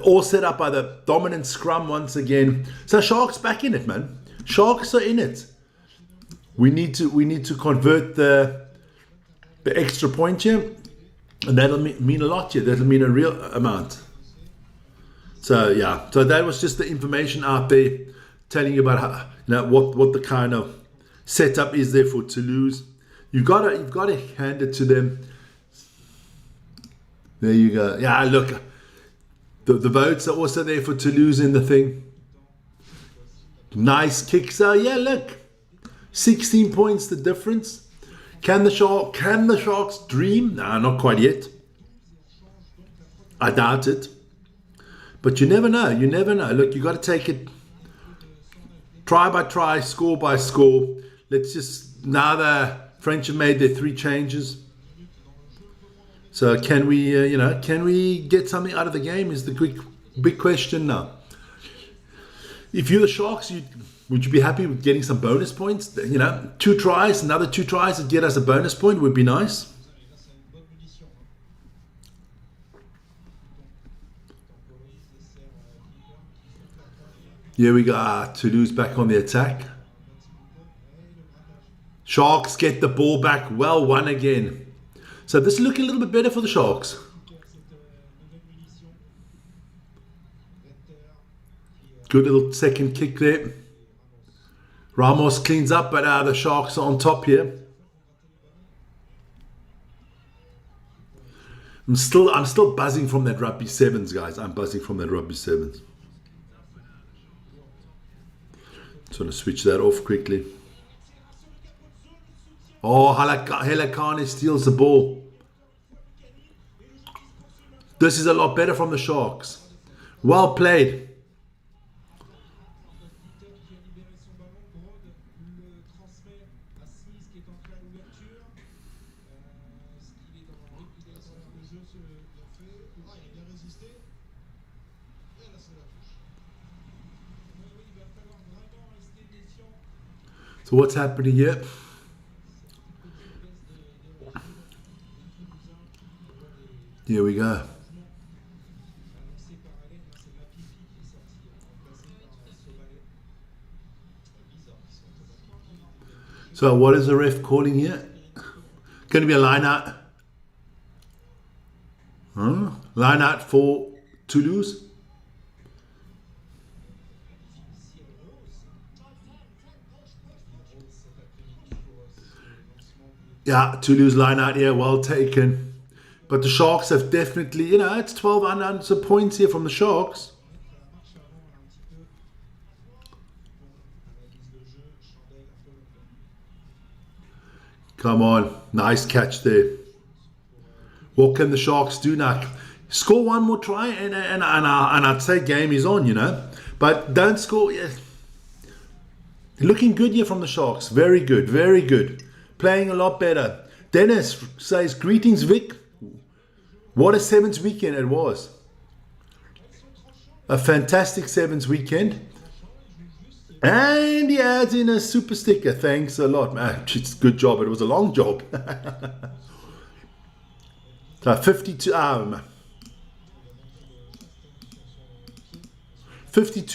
All set up by the dominant scrum once again. So Sharks back in it, man. Sharks are in it. We need to convert the extra point here, and that'll mean a lot here. That'll mean a real amount. So yeah, so that was just the information out there, telling you about how, you know, what the kind of setup is there for Toulouse. You've got to hand it to them. There you go. Yeah, look, the votes are also there for Toulouse in the thing. Nice kick. So yeah, look, 16 points the difference. Can the Sharks dream? Nah, not quite yet. I doubt it. But you never know. You never know. Look, you got to take it try by try, score by score. Let's just, now the French have made their 3 changes. So can we get something out of the game is the big question now. If you're the Sharks, would you be happy with getting some bonus points? You know, 2 tries, another 2 tries to get us a bonus point would be nice. Here we go. Toulouse back on the attack. Sharks get the ball back. Well won again. So this is looking a little bit better for the Sharks. Good little second kick there. Ramos cleans up, but the Sharks are on top here. I'm still buzzing from that Rugby Sevens, guys. I'm buzzing from that Rugby Sevens. Just want to switch that off quickly. Oh, Helakane steals the ball. This is a lot better from the Sharks. Well played. So what's happening here? Here we go. So what is the ref calling here? Going to be a line out. Line out for Toulouse. Yeah, Toulouse line out here, well taken. But the Sharks have definitely, you know, it's 12 unanswered points here from the Sharks. Come on, nice catch there. What can the Sharks do now? Score one more try and I'd say game is on, you know. But don't score. Yeah. Looking good here from the Sharks. Very good, very good. Playing a lot better. Dennis says, greetings, Vic. What a sevens weekend it was. A fantastic sevens weekend. And he adds in a super sticker. Thanks a lot, man. It's a good job. It was a long job. So 52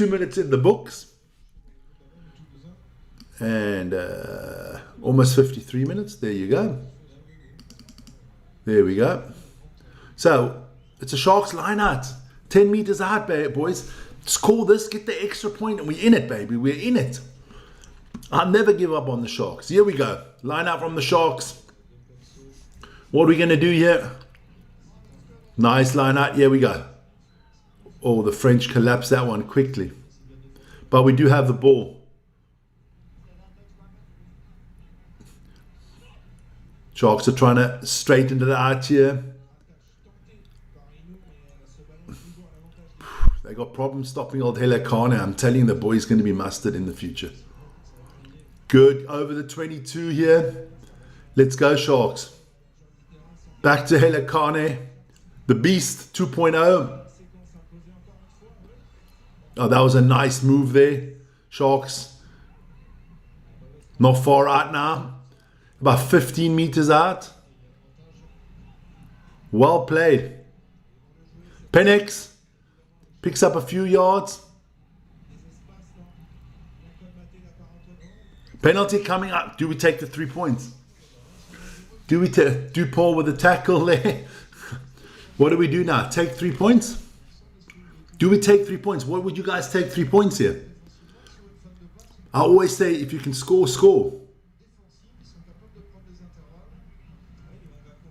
minutes in the books. And almost 53 minutes. There you go. There we go. So it's a Sharks line out. 10 meters out, boys. Score this, get the extra point, and we're in it, baby. We're in it. I'll never give up on the Sharks. Here we go. Line out from the Sharks. What are we going to do here? Nice line out. Here we go. Oh, the French collapsed that one quickly. But we do have the ball. Sharks are trying to straighten it out here. They got problems stopping old Helekane. I'm telling you, the boy's going to be mustard in the future. Good. Over the 22 here. Let's go, Sharks. Back to Helekane. The Beast 2.0. Oh, that was a nice move there. Sharks. Not far out now. About 15 meters out. Well played. Penix picks up a few yards. Penalty coming up. Do we take the 3 points? Do we do Paul with the tackle there? What do we do now? Take 3 points? Do we take 3 points? What would you guys take 3 points here? I always say if you can score, score.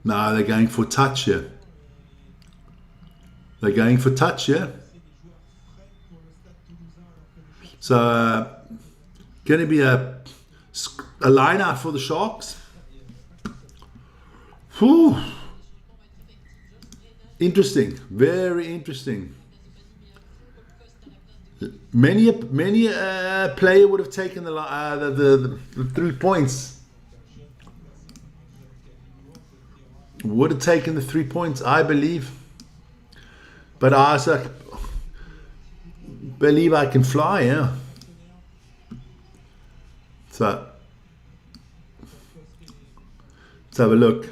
No, they're going for touch here. They're going for touch here. So, going to be a line out for the Sharks. Whew. Interesting. Very interesting. Many a player would have taken the 3 points. Would have taken the 3 points, I believe. But I also believe I can fly, yeah. So, let's have a look.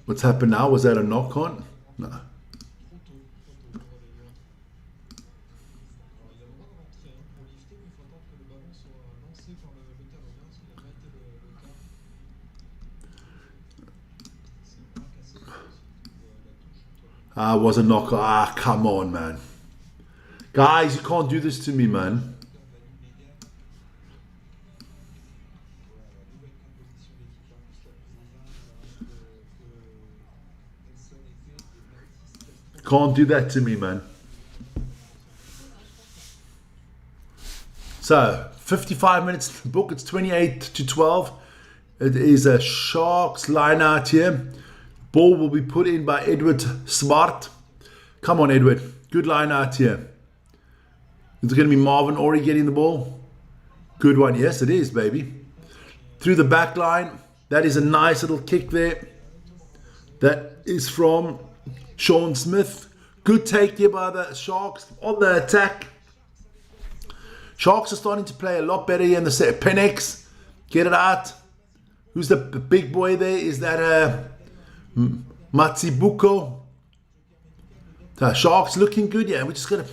What's happened now? Was that a knock on? No. Was a knock. Come on, man. Guys, you can't do this to me, man. Can't do that to me, man. So, 55 minutes book. It's 28-12. It is a Sharks line out here. Ball will be put in by Edward Smart. Come on, Edward. Good line out here. Is it going to be Marvin Ori getting the ball? Good one. Yes, it is, baby. Through the back line. That is a nice little kick there. That is from Sean Smith. Good take here by the Sharks on the attack. Sharks are starting to play a lot better here in the set. Penix, get it out. Who's the big boy there? Is that Matsibuko? The Sharks looking good. Yeah, we're just going to...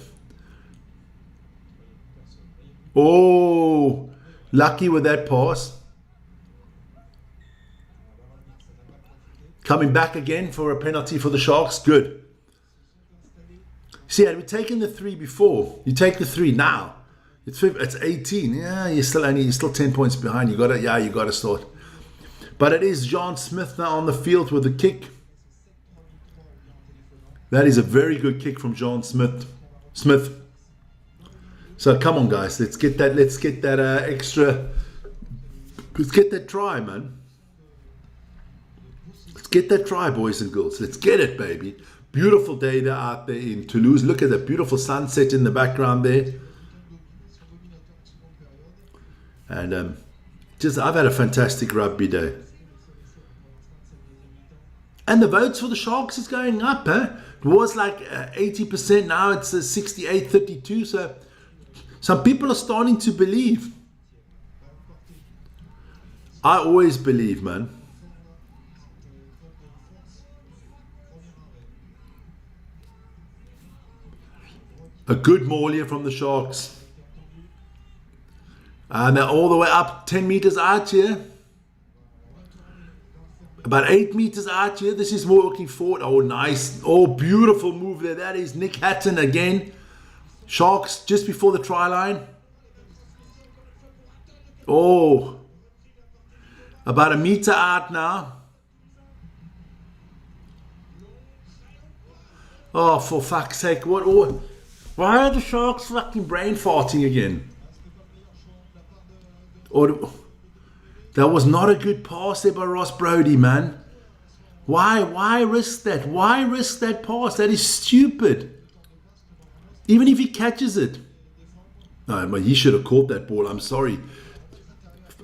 Oh, lucky with that pass. Coming back again for a penalty for the Sharks. Good. See, had we taken the 3 before, you take the 3 now. It's 18. Yeah, you're still 10 points behind. You got to start. But it is John Smith now on the field with the kick. That is a very good kick from John Smith. So come on, guys, let's get that extra. Let's get that try, man. Let's get that try, boys and girls. Let's get it, baby. Beautiful day there out there in Toulouse. Look at the beautiful sunset in the background there. And I've had a fantastic rugby day. And the votes for the Sharks is going up, eh? It was like 80%, now it's 68-32. So some people are starting to believe. I always believe, man. A good mauler from the Sharks. And they're all the way up 10 meters out here. About 8 meters out here. This is more looking forward. Oh, nice. Oh, beautiful move there. That is Nick Hatton again. Sharks just before the try line. Oh. About a meter out now. Oh, for fuck's sake. What? Oh, why are the Sharks fucking brain farting again? Or... That was not a good pass there by Ross Brodie, man. Why risk that? Why risk that pass? That is stupid. Even if he catches it. No, but he should have caught that ball. I'm sorry.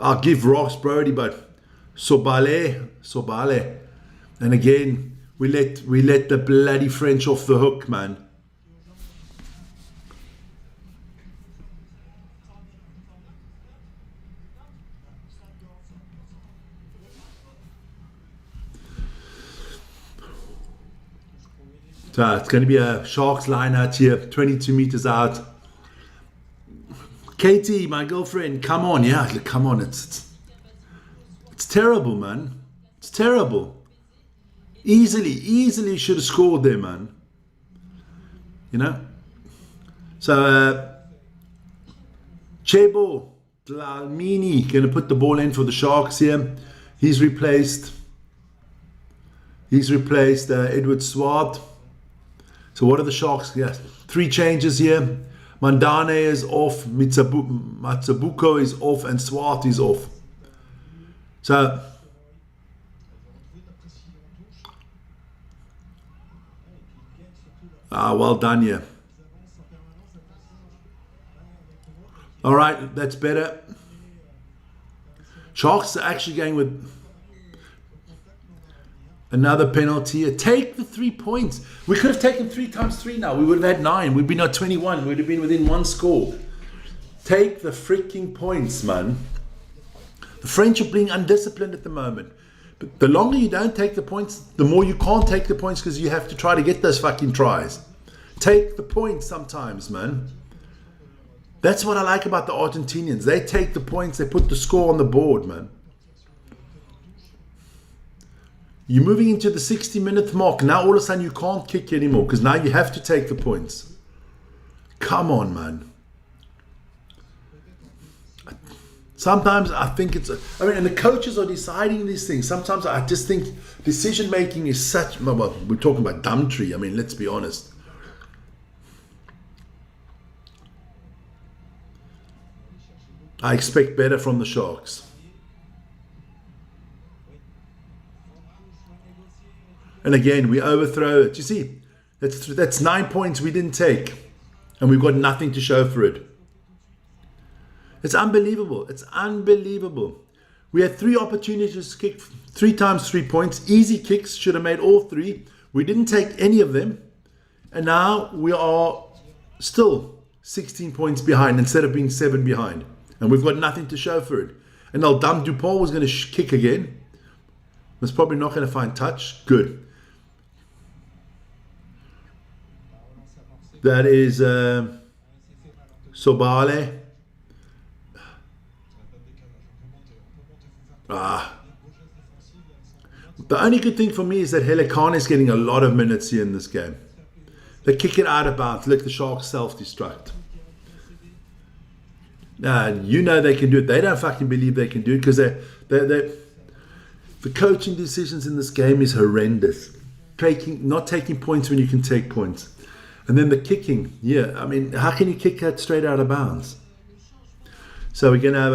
I'll give Ross Brodie, but Sobale. And again, we let the bloody French off the hook, man. So it's going to be a Sharks line out here, 22 meters out. Katie, my girlfriend, come on. Yeah, come on. It's terrible, man. It's terrible. Easily should have scored there, man. You know? So, Chebo Dlamini going to put the ball in for the Sharks here. He's replaced Edward Swart. So what are the Sharks? Yes, 3 changes here. Mandane is off, Matsubuko is off, and Swart is off. So well done here. All right, that's better. Sharks are actually going with another penalty. Take the 3 points. We could have taken 3 times 3 now. We would have had 9. We'd been at 21. We'd have been within 1 score. Take the freaking points, man. The French are being undisciplined at the moment. But the longer you don't take the points, the more you can't take the points because you have to try to get those fucking tries. Take the points sometimes, man. That's what I like about the Argentinians. They take the points. They put the score on the board, man. You're moving into the 60-minute mark. Now all of a sudden you can't kick anymore because now you have to take the points. Come on, man. Sometimes I think and the coaches are deciding these things. Sometimes I just think decision making is such, well, we're talking about Dumtree. I mean, let's be honest. I expect better from the Sharks. And again, we overthrow it. You see, that's 9 points we didn't take. And we've got nothing to show for it. It's unbelievable. It's unbelievable. We had 3 opportunities to kick 3 times 3 points. Easy kicks, should have made all 3. We didn't take any of them. And now we are still 16 points behind instead of being 7 behind. And we've got nothing to show for it. And now Dam Dupont was going to kick again. Was probably not going to find touch. Good. That is Sobale. The only good thing for me is that Helikane is getting a lot of minutes here in this game. They kick it out of bounds. Let the Sharks self-destruct. You know they can do it. They don't fucking believe they can do it because the coaching decisions in this game is horrendous. Not taking points when you can take points. And then the kicking. Yeah, I mean, how can you kick that straight out of bounds? So we're going to have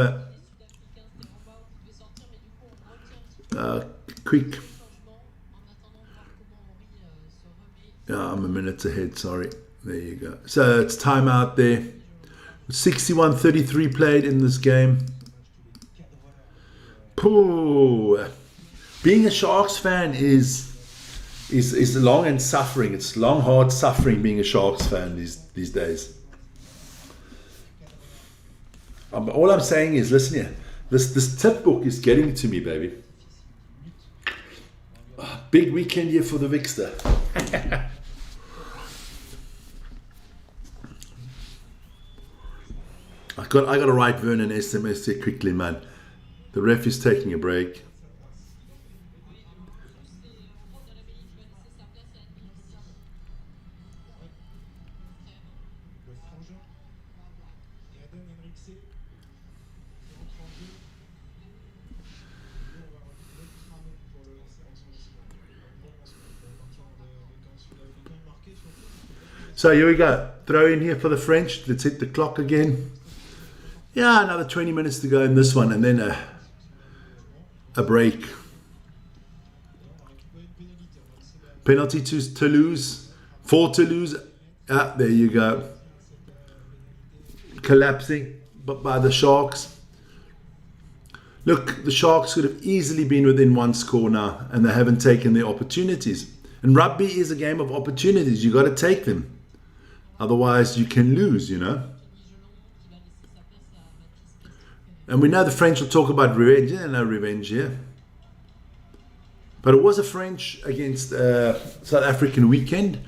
a quick... I'm a minute ahead, sorry. There you go. So it's time out there. 61-33 played in this game. Pooh. Being a Sharks fan is long and suffering. It's long, hard suffering being a Sharks fan these days. All I'm saying is, listen here. This tip book is getting to me, baby. Big weekend here for the Vixter. I got to write Vernon SMS here quickly, man. The ref is taking a break. So here we go. Throw in here for the French. Let's hit the clock again. Yeah, another 20 minutes to go in this one, and then a break. Penalty to Toulouse. For Toulouse. Ah, there you go. Collapsing by the Sharks. Look, the Sharks could have easily been within one score now, and they haven't taken their opportunities. And rugby is a game of opportunities. You got to take them. Otherwise, you can lose, you know. And we know the French will talk about revenge. Yeah, no revenge here. But it was a French against South African weekend.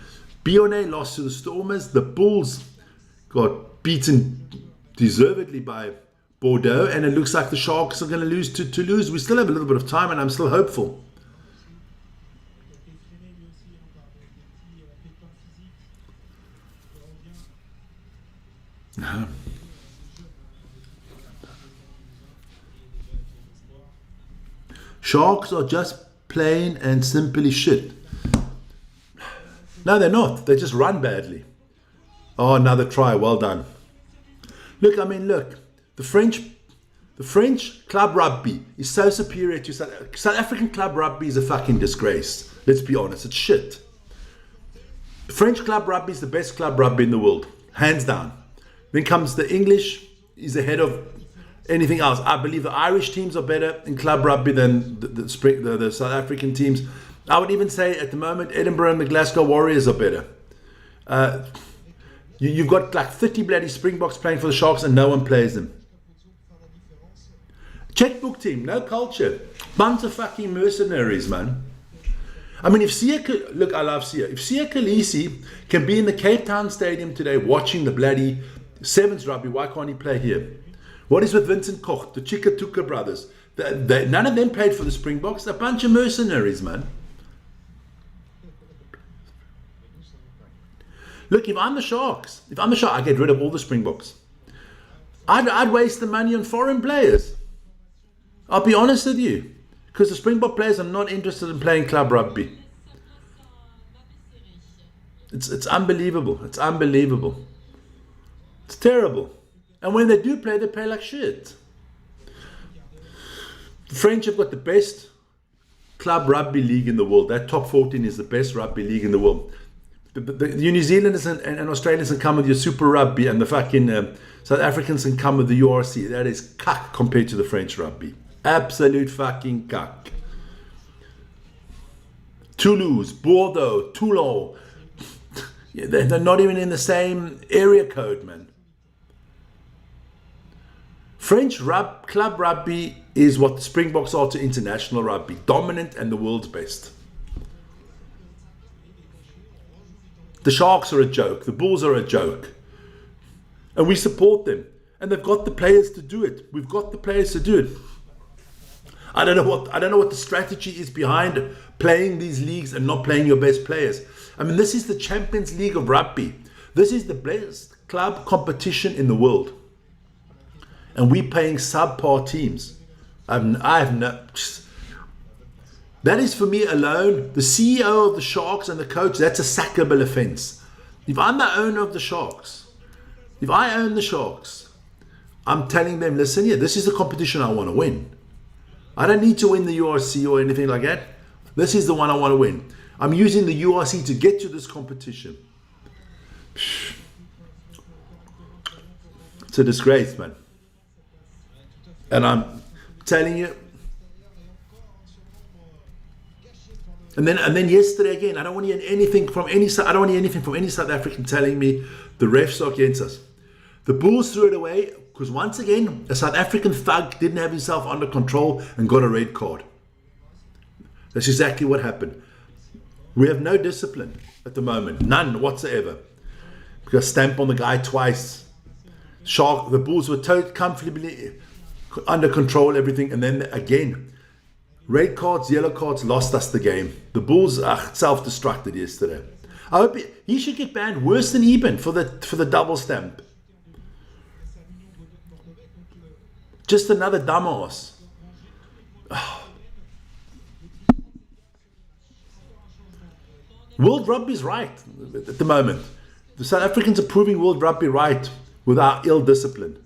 Bionnet lost to the Stormers. The Bulls got beaten deservedly by Bordeaux. And it looks like the Sharks are going to lose to Toulouse. We still have a little bit of time, and I'm still hopeful. No. Sharks are just plain and simply shit. No, they're not. They just run badly. Oh, another try. Well done. Look, I mean, look. The French club rugby is so superior to South African club rugby is a fucking disgrace. Let's be honest. It's shit. The French club rugby is the best club rugby in the world. Hands down. Then comes the English, is ahead of anything else. I believe the Irish teams are better in club rugby than the South African teams. I would even say at the moment, Edinburgh and the Glasgow Warriors are better. You've got like 30 bloody Springboks playing for the Sharks and no one plays them. Checkbook team, no culture. Bunch of fucking mercenaries, man. I mean, look, I love Sia. If Sia Khaleesi can be in the Cape Town Stadium today watching the bloody Sevens rugby, why can't he play here? What is with Vincent Koch, the Chikatuka brothers? None of them played for the Springboks. They're a bunch of mercenaries, man. Look, if I'm the Sharks, I get rid of all the Springboks. I'd waste the money on foreign players. I'll be honest with you. Because the Springbok players are not interested in playing club rugby. It's unbelievable. It's unbelievable. It's terrible. And when they do play, they play like shit. The French have got the best club rugby league in the world. That top 14 is the best rugby league in the world. The New Zealanders and Australians can come with your Super Rugby, and the fucking South Africans can come with the URC. That is cuck compared to the French rugby. Absolute fucking cuck. Toulouse, Bordeaux, Toulon. Yeah, they're not even in the same area code, man. French club rugby is what the Springboks are to international rugby. Dominant and the world's best. The Sharks are a joke. The Bulls are a joke. And we support them. And they've got the players to do it. We've got the players to do it. I don't know what the strategy is behind playing these leagues and not playing your best players. I mean, this is the Champions League of rugby. This is the best club competition in the world. and we're playing subpar teams. I have no. That is for me alone, the CEO of the Sharks and the coach, that's a sackable offense. If I'm the owner of the Sharks, if I own the Sharks, I'm telling them, listen here, this is the competition I want to win. I don't need to win the URC or anything like that. This is the one I want to win. I'm using the URC to get to this competition. It's a disgrace, man. And I'm telling you. And then yesterday again, I don't want to hear anything from any South African telling me the refs are against us. The Bulls threw it away because once again, a South African thug didn't have himself under control and got a red card. That's exactly what happened. We have no discipline at the moment, none whatsoever. We got stamped on the guy twice. The Bulls were comfortably under control, everything, and then again. Red cards, yellow cards lost us the game. The Bulls self-destructed yesterday. I hope he should get banned worse than Eben for the double stamp. Just another dumbass. World Rugby's right at the moment. The South Africans are proving World Rugby right with our ill discipline.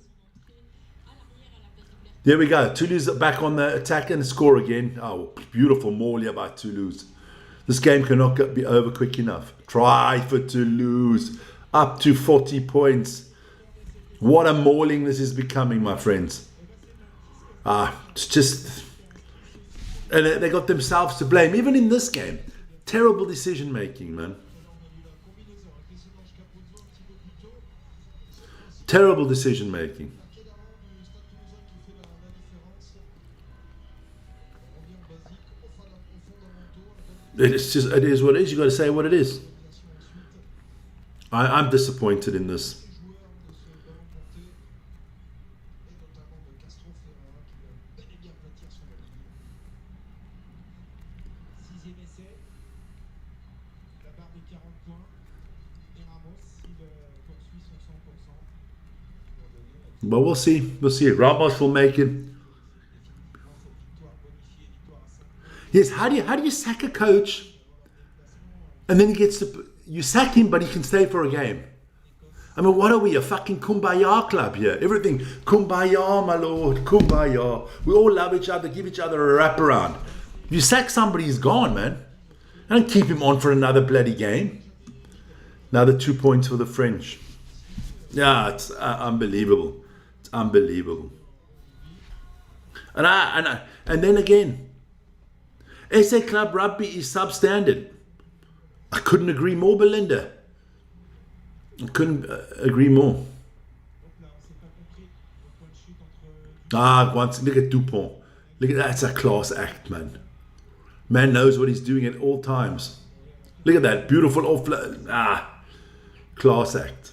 There we go. Toulouse back on the attack and score again. Oh, beautiful maul here by Toulouse. This game cannot be over quick enough. Try for Toulouse. Up to 40 points. What a mauling this is becoming, my friends. It's just... And they got themselves to blame. Even in this game. Terrible decision making, man. Terrible decision making. It is what it is. You got to say what it is. I'm disappointed in this. But we'll see. We'll see. Ramos will make it. Yes, how do you sack a coach and then you sack him but he can stay for a game? I mean, what are we, a fucking kumbaya club here? Everything, kumbaya, my lord, kumbaya. We all love each other, give each other a wraparound. If you sack somebody, he's gone, man. I don't keep him on for another bloody game. Another 2 points for the French. Yeah, it's unbelievable. It's unbelievable. And then again, SA Club Rugby is substandard. I couldn't agree more, Belinda. I couldn't agree more. Once look at Dupont. Look at that. It's a class act, man. Man knows what he's doing at all times. Look at that. Beautiful offload. Class act.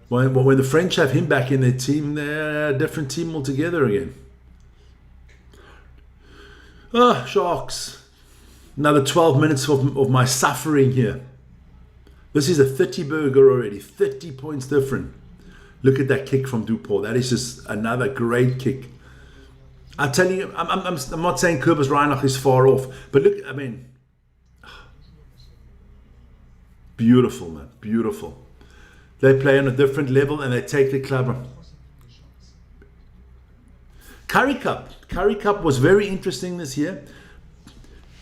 When the French have him back in their team, they're a different team altogether again. Sharks. Another 12 minutes of my suffering here. This is a 30 burger already. 30 points different. Look at that kick from Dupont. That is just another great kick. I'm telling you, I'm not saying Kobus Reinach is far off. But look, I mean, beautiful, man. Beautiful. They play on a different level and they take the club. Currie Cup was very interesting this year.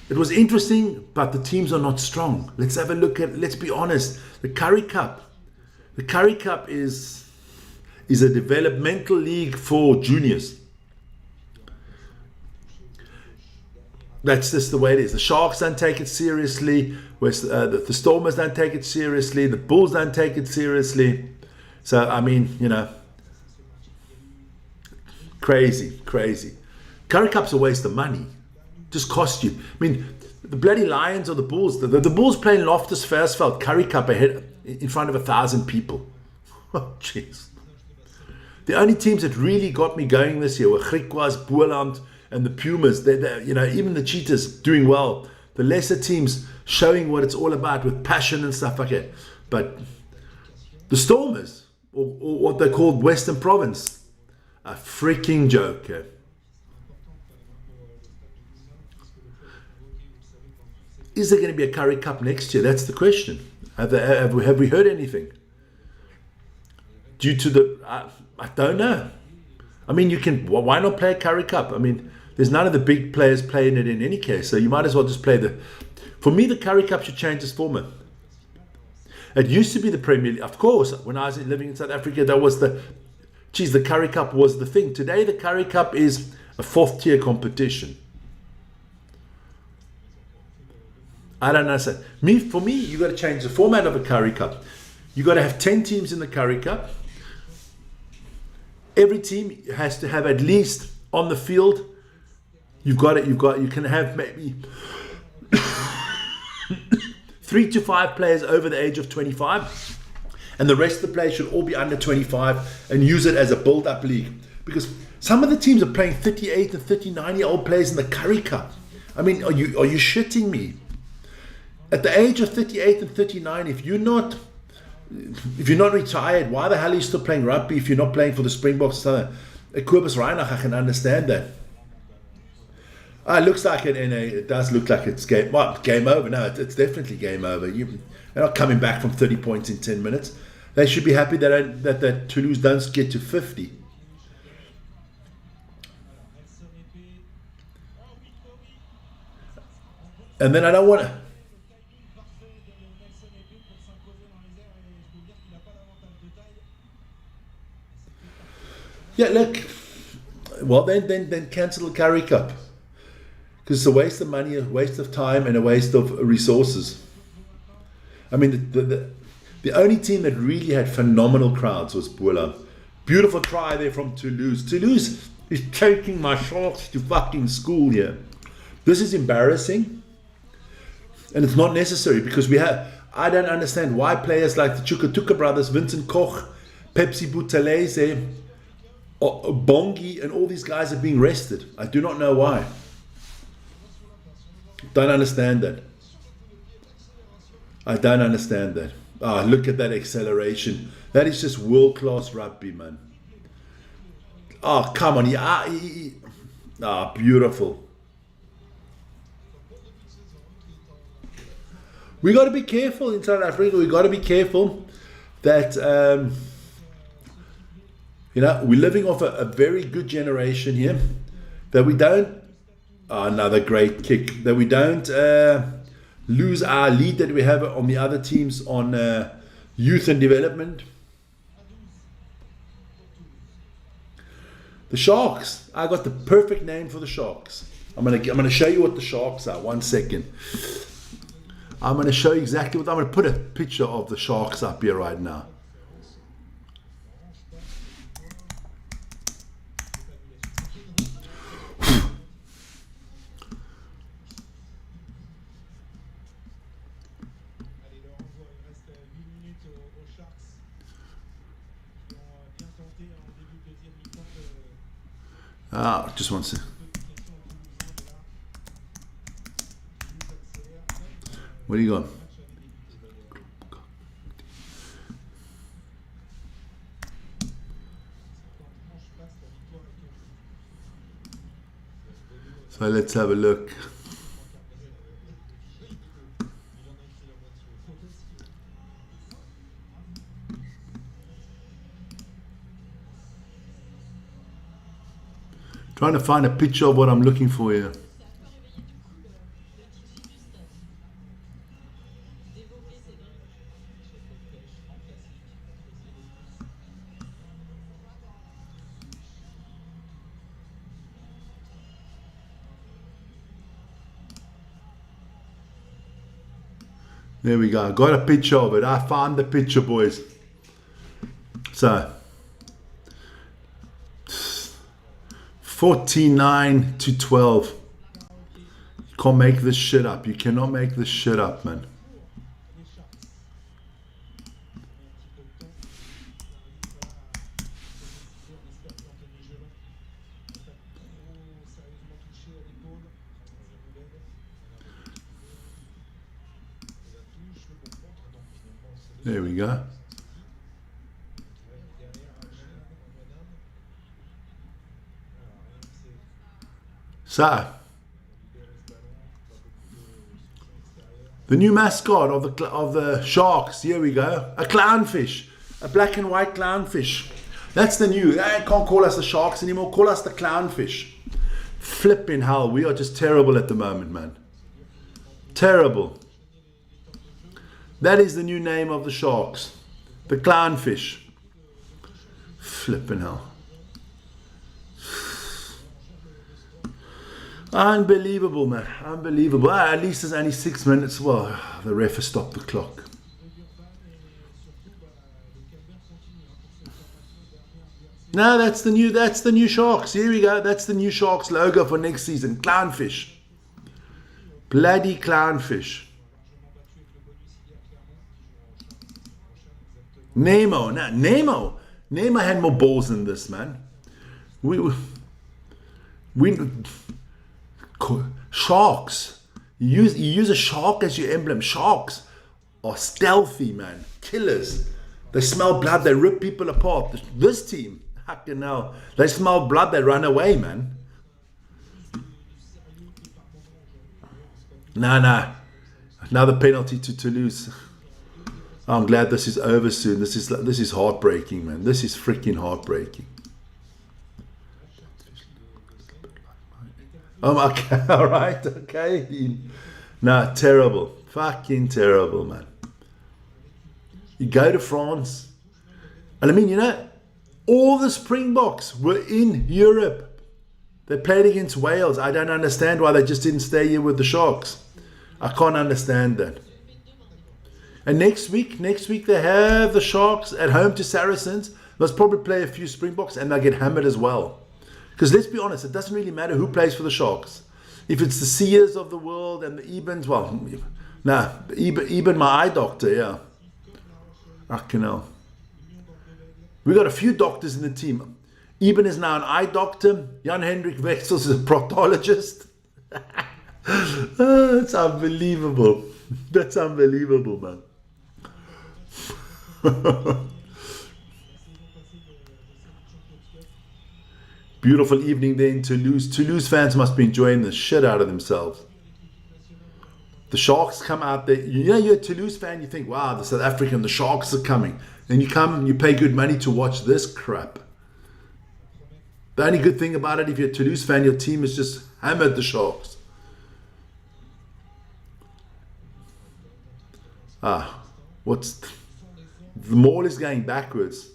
It was interesting, but the teams are not strong. Let's have a look at, let's be honest, the Currie Cup. The Currie Cup is a developmental league for juniors. That's just the way it is. The Sharks don't take it seriously. The Stormers don't take it seriously. The Bulls don't take it seriously. So, I mean, you know, crazy. Currie Cup's a waste of money. Just cost you. I mean, the bloody Lions or the Bulls. The Bulls playing Loftus Versfeld Currie Cup ahead in front of 1,000 people. Oh, jeez. The only teams that really got me going this year were Griquas, Boerland, and the Pumas. You know, even the Cheetahs doing well. The lesser teams showing what it's all about with passion and stuff like that. But the Stormers, or what they called Western Province. A freaking joke. Is there going to be a Curry Cup next year? That's the question. Have we heard anything? Due to the, I don't know. I mean, why not play a Curry Cup? I mean, there's none of the big players playing it in any case, so you might as well just play for me, the Curry Cup should change its format. It used to be the Premier League. Of course, when I was living in South Africa, that was the Curry Cup was the thing. Today, the Curry Cup is a fourth tier competition. I don't understand. For me, you got to change the format of a Curry Cup. You got to have 10 teams in the Curry Cup. Every team has to have at least on the field. You can have maybe 3 to 5 players over the age of 25, and the rest of the players should all be under 25 and use it as a build-up league. Because some of the teams are playing 38 and 39-year-old players in the Curry Cup. I mean, are you shitting me? At the age of 38 and 39, if you're not retired, why the hell are you still playing rugby if you're not playing for the Springboks? Kobus Reinach, I can understand that. It looks like it does look like it's game over. No, it's definitely game over. They're not coming back from 30 points in 10 minutes. They should be happy that Toulouse don't get to 50. And then I don't want to... Yeah, look. Well, then cancel the Curry Cup. Because it's a waste of money, a waste of time, and a waste of resources. I mean, the only team that really had phenomenal crowds was Bula. Beautiful try there from Toulouse. Toulouse is taking my Sharks to fucking school here. This is embarrassing. And it's not necessary because I don't understand why players like the Chukwutuka brothers, Vincent Koch, Pepsi Buthelezi, Bongi, and all these guys are being rested. I do not know why. Don't understand that. I don't understand that. Look at that acceleration. That is just world-class rugby, man. Come on. Beautiful. We got to be careful in South Africa. We got to be careful that, we're living off a very good generation here. That we don't, another great kick, that we don't lose our lead that we have on the other teams on youth and development. The Sharks. I got the perfect name for the Sharks. I'm gonna show you what the Sharks are. 1 second. I'm gonna show you exactly what I'm gonna put a picture of the Sharks up here right now. Just one second. What do you got? So let's have a look. Trying to find a picture of what I'm looking for here. There we go. Got a picture of it. I found the picture, boys. So 49-12. You can't make this shit up. You cannot make this shit up, man. There we go. So, the new mascot of the Sharks, here we go. A clownfish, a black and white clownfish. That's the new, they can't call us the Sharks anymore, call us the clownfish. Flipping hell, we are just terrible at the moment, man. Terrible. That is the new name of the Sharks. The clownfish. Flipping hell. Unbelievable, man. Unbelievable. At least there's only 6 minutes. Well, the ref has stopped the clock. No, that's the new Sharks. Here we go. That's the new Sharks logo for next season. Clownfish. Bloody clownfish. Nemo. No, Nemo. Nemo had more balls than this, man. We Sharks. You use a shark as your emblem. Sharks are stealthy, man. Killers. They smell blood. They rip people apart. This team, fucking hell, they smell blood. They run away, man. Nah. Another penalty to Toulouse. I'm glad this is over soon. This is heartbreaking, man. This is freaking heartbreaking. Okay, all right, okay. No, terrible. Fucking terrible, man. You go to France, and I mean, you know, all the Springboks were in Europe. They played against Wales. I don't understand why they just didn't stay here with the Sharks. I can't understand that. And next week they have the Sharks at home to Saracens. They'll probably play a few Springboks, and they'll get hammered as well. Because let's be honest, it doesn't really matter who plays for the Sharks. If it's the Sears of the world and the Ebens, well, nah, Eben, my eye doctor, yeah. Fucking hell. We got a few doctors in the team. Eben is now an eye doctor. Jan-Hendrik Wexels is a proctologist. Oh, that's unbelievable. That's unbelievable, man. Beautiful evening there in Toulouse. Toulouse fans must be enjoying the shit out of themselves. The Sharks come out there. You know, you're a Toulouse fan, you think, wow, the South African, the Sharks are coming. Then you come, you pay good money to watch this crap. The only good thing about it, if you're a Toulouse fan, your team has just hammered the Sharks. The maul is going backwards.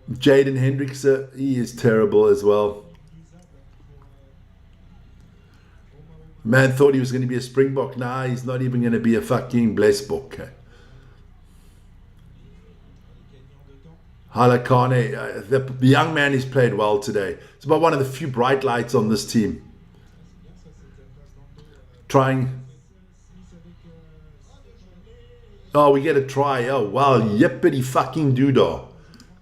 Jaden Hendrikse, he is terrible as well. Man thought he was going to be a Springbok. Nah, he's not even going to be a fucking Blessbok. Halakane, the young man has played well today. It's about one of the few bright lights on this team. Trying. Oh, we get a try. Oh, wow. Yippity fucking doodah.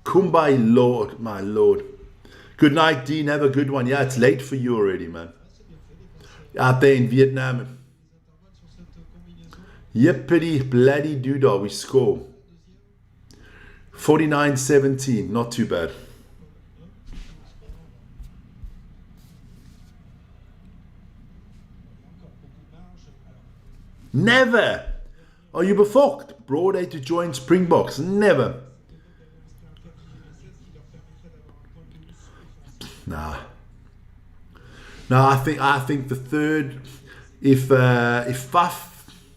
Kumbai, Lord, my Lord. Good night, Dean. Have a good one. Yeah, it's late for you already, man. Out there in Vietnam. Yippity bloody doodah. We score. 49-17. Not too bad. Never. Are you befucked? Broad A to join Springboks. Never. Nah. No, I think the third, if Faf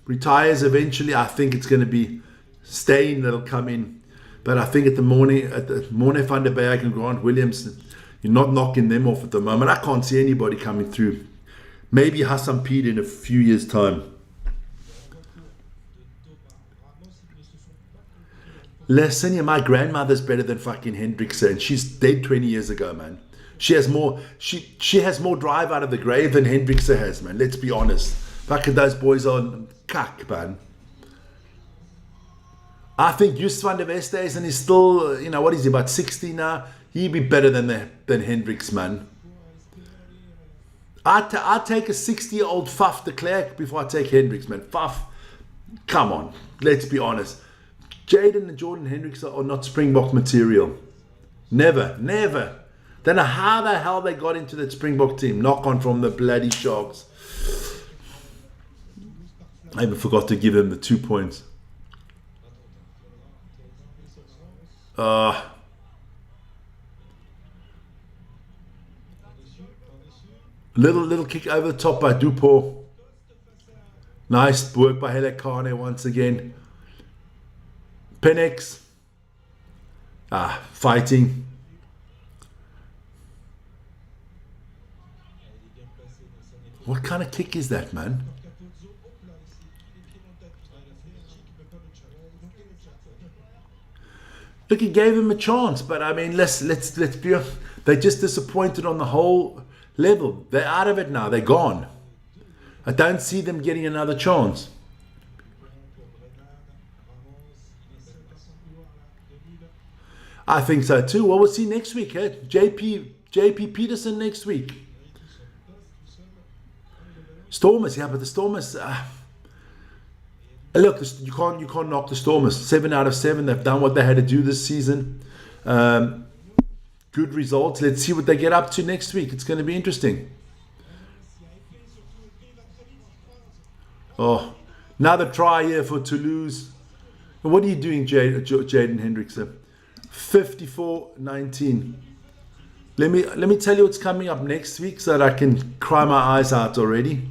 retires eventually, I think it's going to be Steyn that'll come in. But I think at the Morne van der Berg and Grant Williams, you're not knocking them off at the moment. I can't see anybody coming through. Maybe Hassan Pete in a few years' time. Listen, my grandmother's better than fucking Hendrikse, and she's dead 20 years ago, man. She has more. She has more drive out of the grave than Hendrikse has, man. Let's be honest. Fucking those boys are cuck, man. I think Just van der Westhuizen is still, you know, what is he, about 60 now? He'd be better than Hendrikse, man. I'd take a 60-year-old Faf de Klerk before I take Hendrikse, man. Faf, come on. Let's be honest. Jaden and Jordan Hendrikse are not Springbok material. Never, never. Don't know how the hell they got into that Springbok team. Knock on from the bloody Sharks. I even forgot to give them the 2 points. Little kick over the top by Dupont. Nice work by Helekane once again. Penix. Fighting. What kind of kick is that, man? Look, he gave him a chance, but I mean, let's be honest. They just disappointed on the whole level. They're out of it now. They're gone. I don't see them getting another chance. I think so too. Well, we'll see next week. JP Peterson next week. Stormers, yeah, but the Stormers. Look, you can't knock the Stormers. 7 out of 7. They've done what they had to do this season. Good results. Let's see what they get up to next week. It's going to be interesting. Oh, another try here for Toulouse. What are you doing, Jaden Hendrickson? 54-19. Let me tell you what's coming up next week so that I can cry my eyes out already.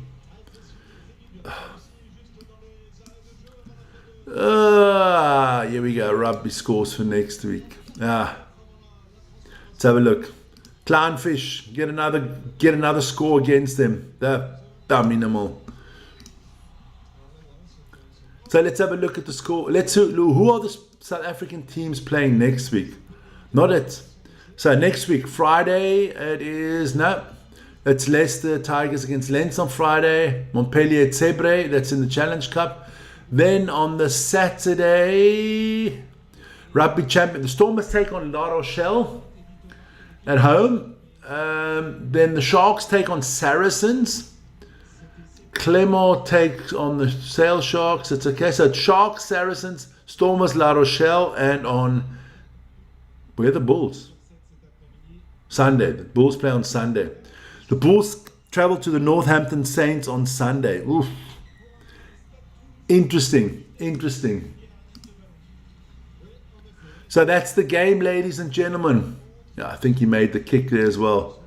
Here we go. Rugby scores for next week. Let's have a look. Clownfish get another score against them. They're minimal. So let's have a look at the score. Who are the South African teams playing next week? Not it. So next week, Friday, it's Leicester Tigers against Lens on Friday. Montpellier Zebre, that's in the Challenge Cup. Then on the Saturday, Rugby Champion, the Stormers take on La Rochelle at home. Then the Sharks take on Saracens. Clermont takes on the Sale Sharks. It's okay. So it's Sharks, Saracens, Stormers, La Rochelle, and on where are the Bulls? Sunday. The Bulls play on Sunday. The Bulls travel to the Northampton Saints on Sunday. Oof. Interesting. So that's the game, ladies and gentlemen. Yeah, I think he made the kick there as well.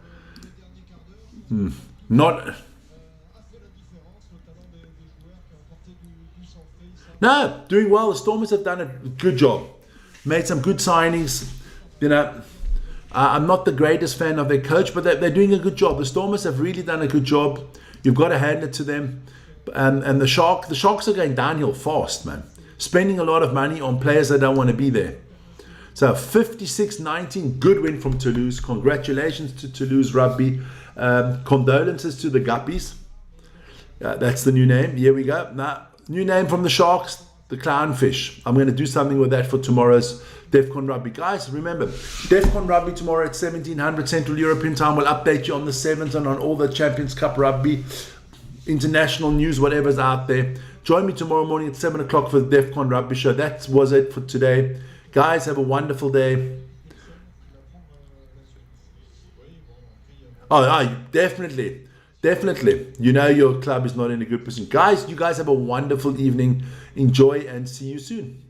No, doing well. The Stormers have done a good job. Made some good signings. I'm not the greatest fan of their coach, but they're doing a good job. The Stormers have really done a good job. You've got to hand it to them. And the Sharks are going downhill fast, man. Spending a lot of money on players that don't want to be there. So 56-19, good win from Toulouse. Congratulations to Toulouse Rugby. Condolences to the Guppies. That's the new name. Here we go. Now, new name from the Sharks, the Clownfish. I'm going to do something with that for tomorrow's DEFCON Rugby. Guys, remember, DEFCON Rugby tomorrow at 1700 Central European Time. We'll update you on the Sevens and on all the Champions Cup Rugby, international news, whatever's out there. Join me tomorrow morning at 7 o'clock for the DEFCON Rugby show. That was it for today. Guys, have a wonderful day. Oh, definitely. You know your club is not in a good position. Guys, you guys have a wonderful evening. Enjoy and see you soon.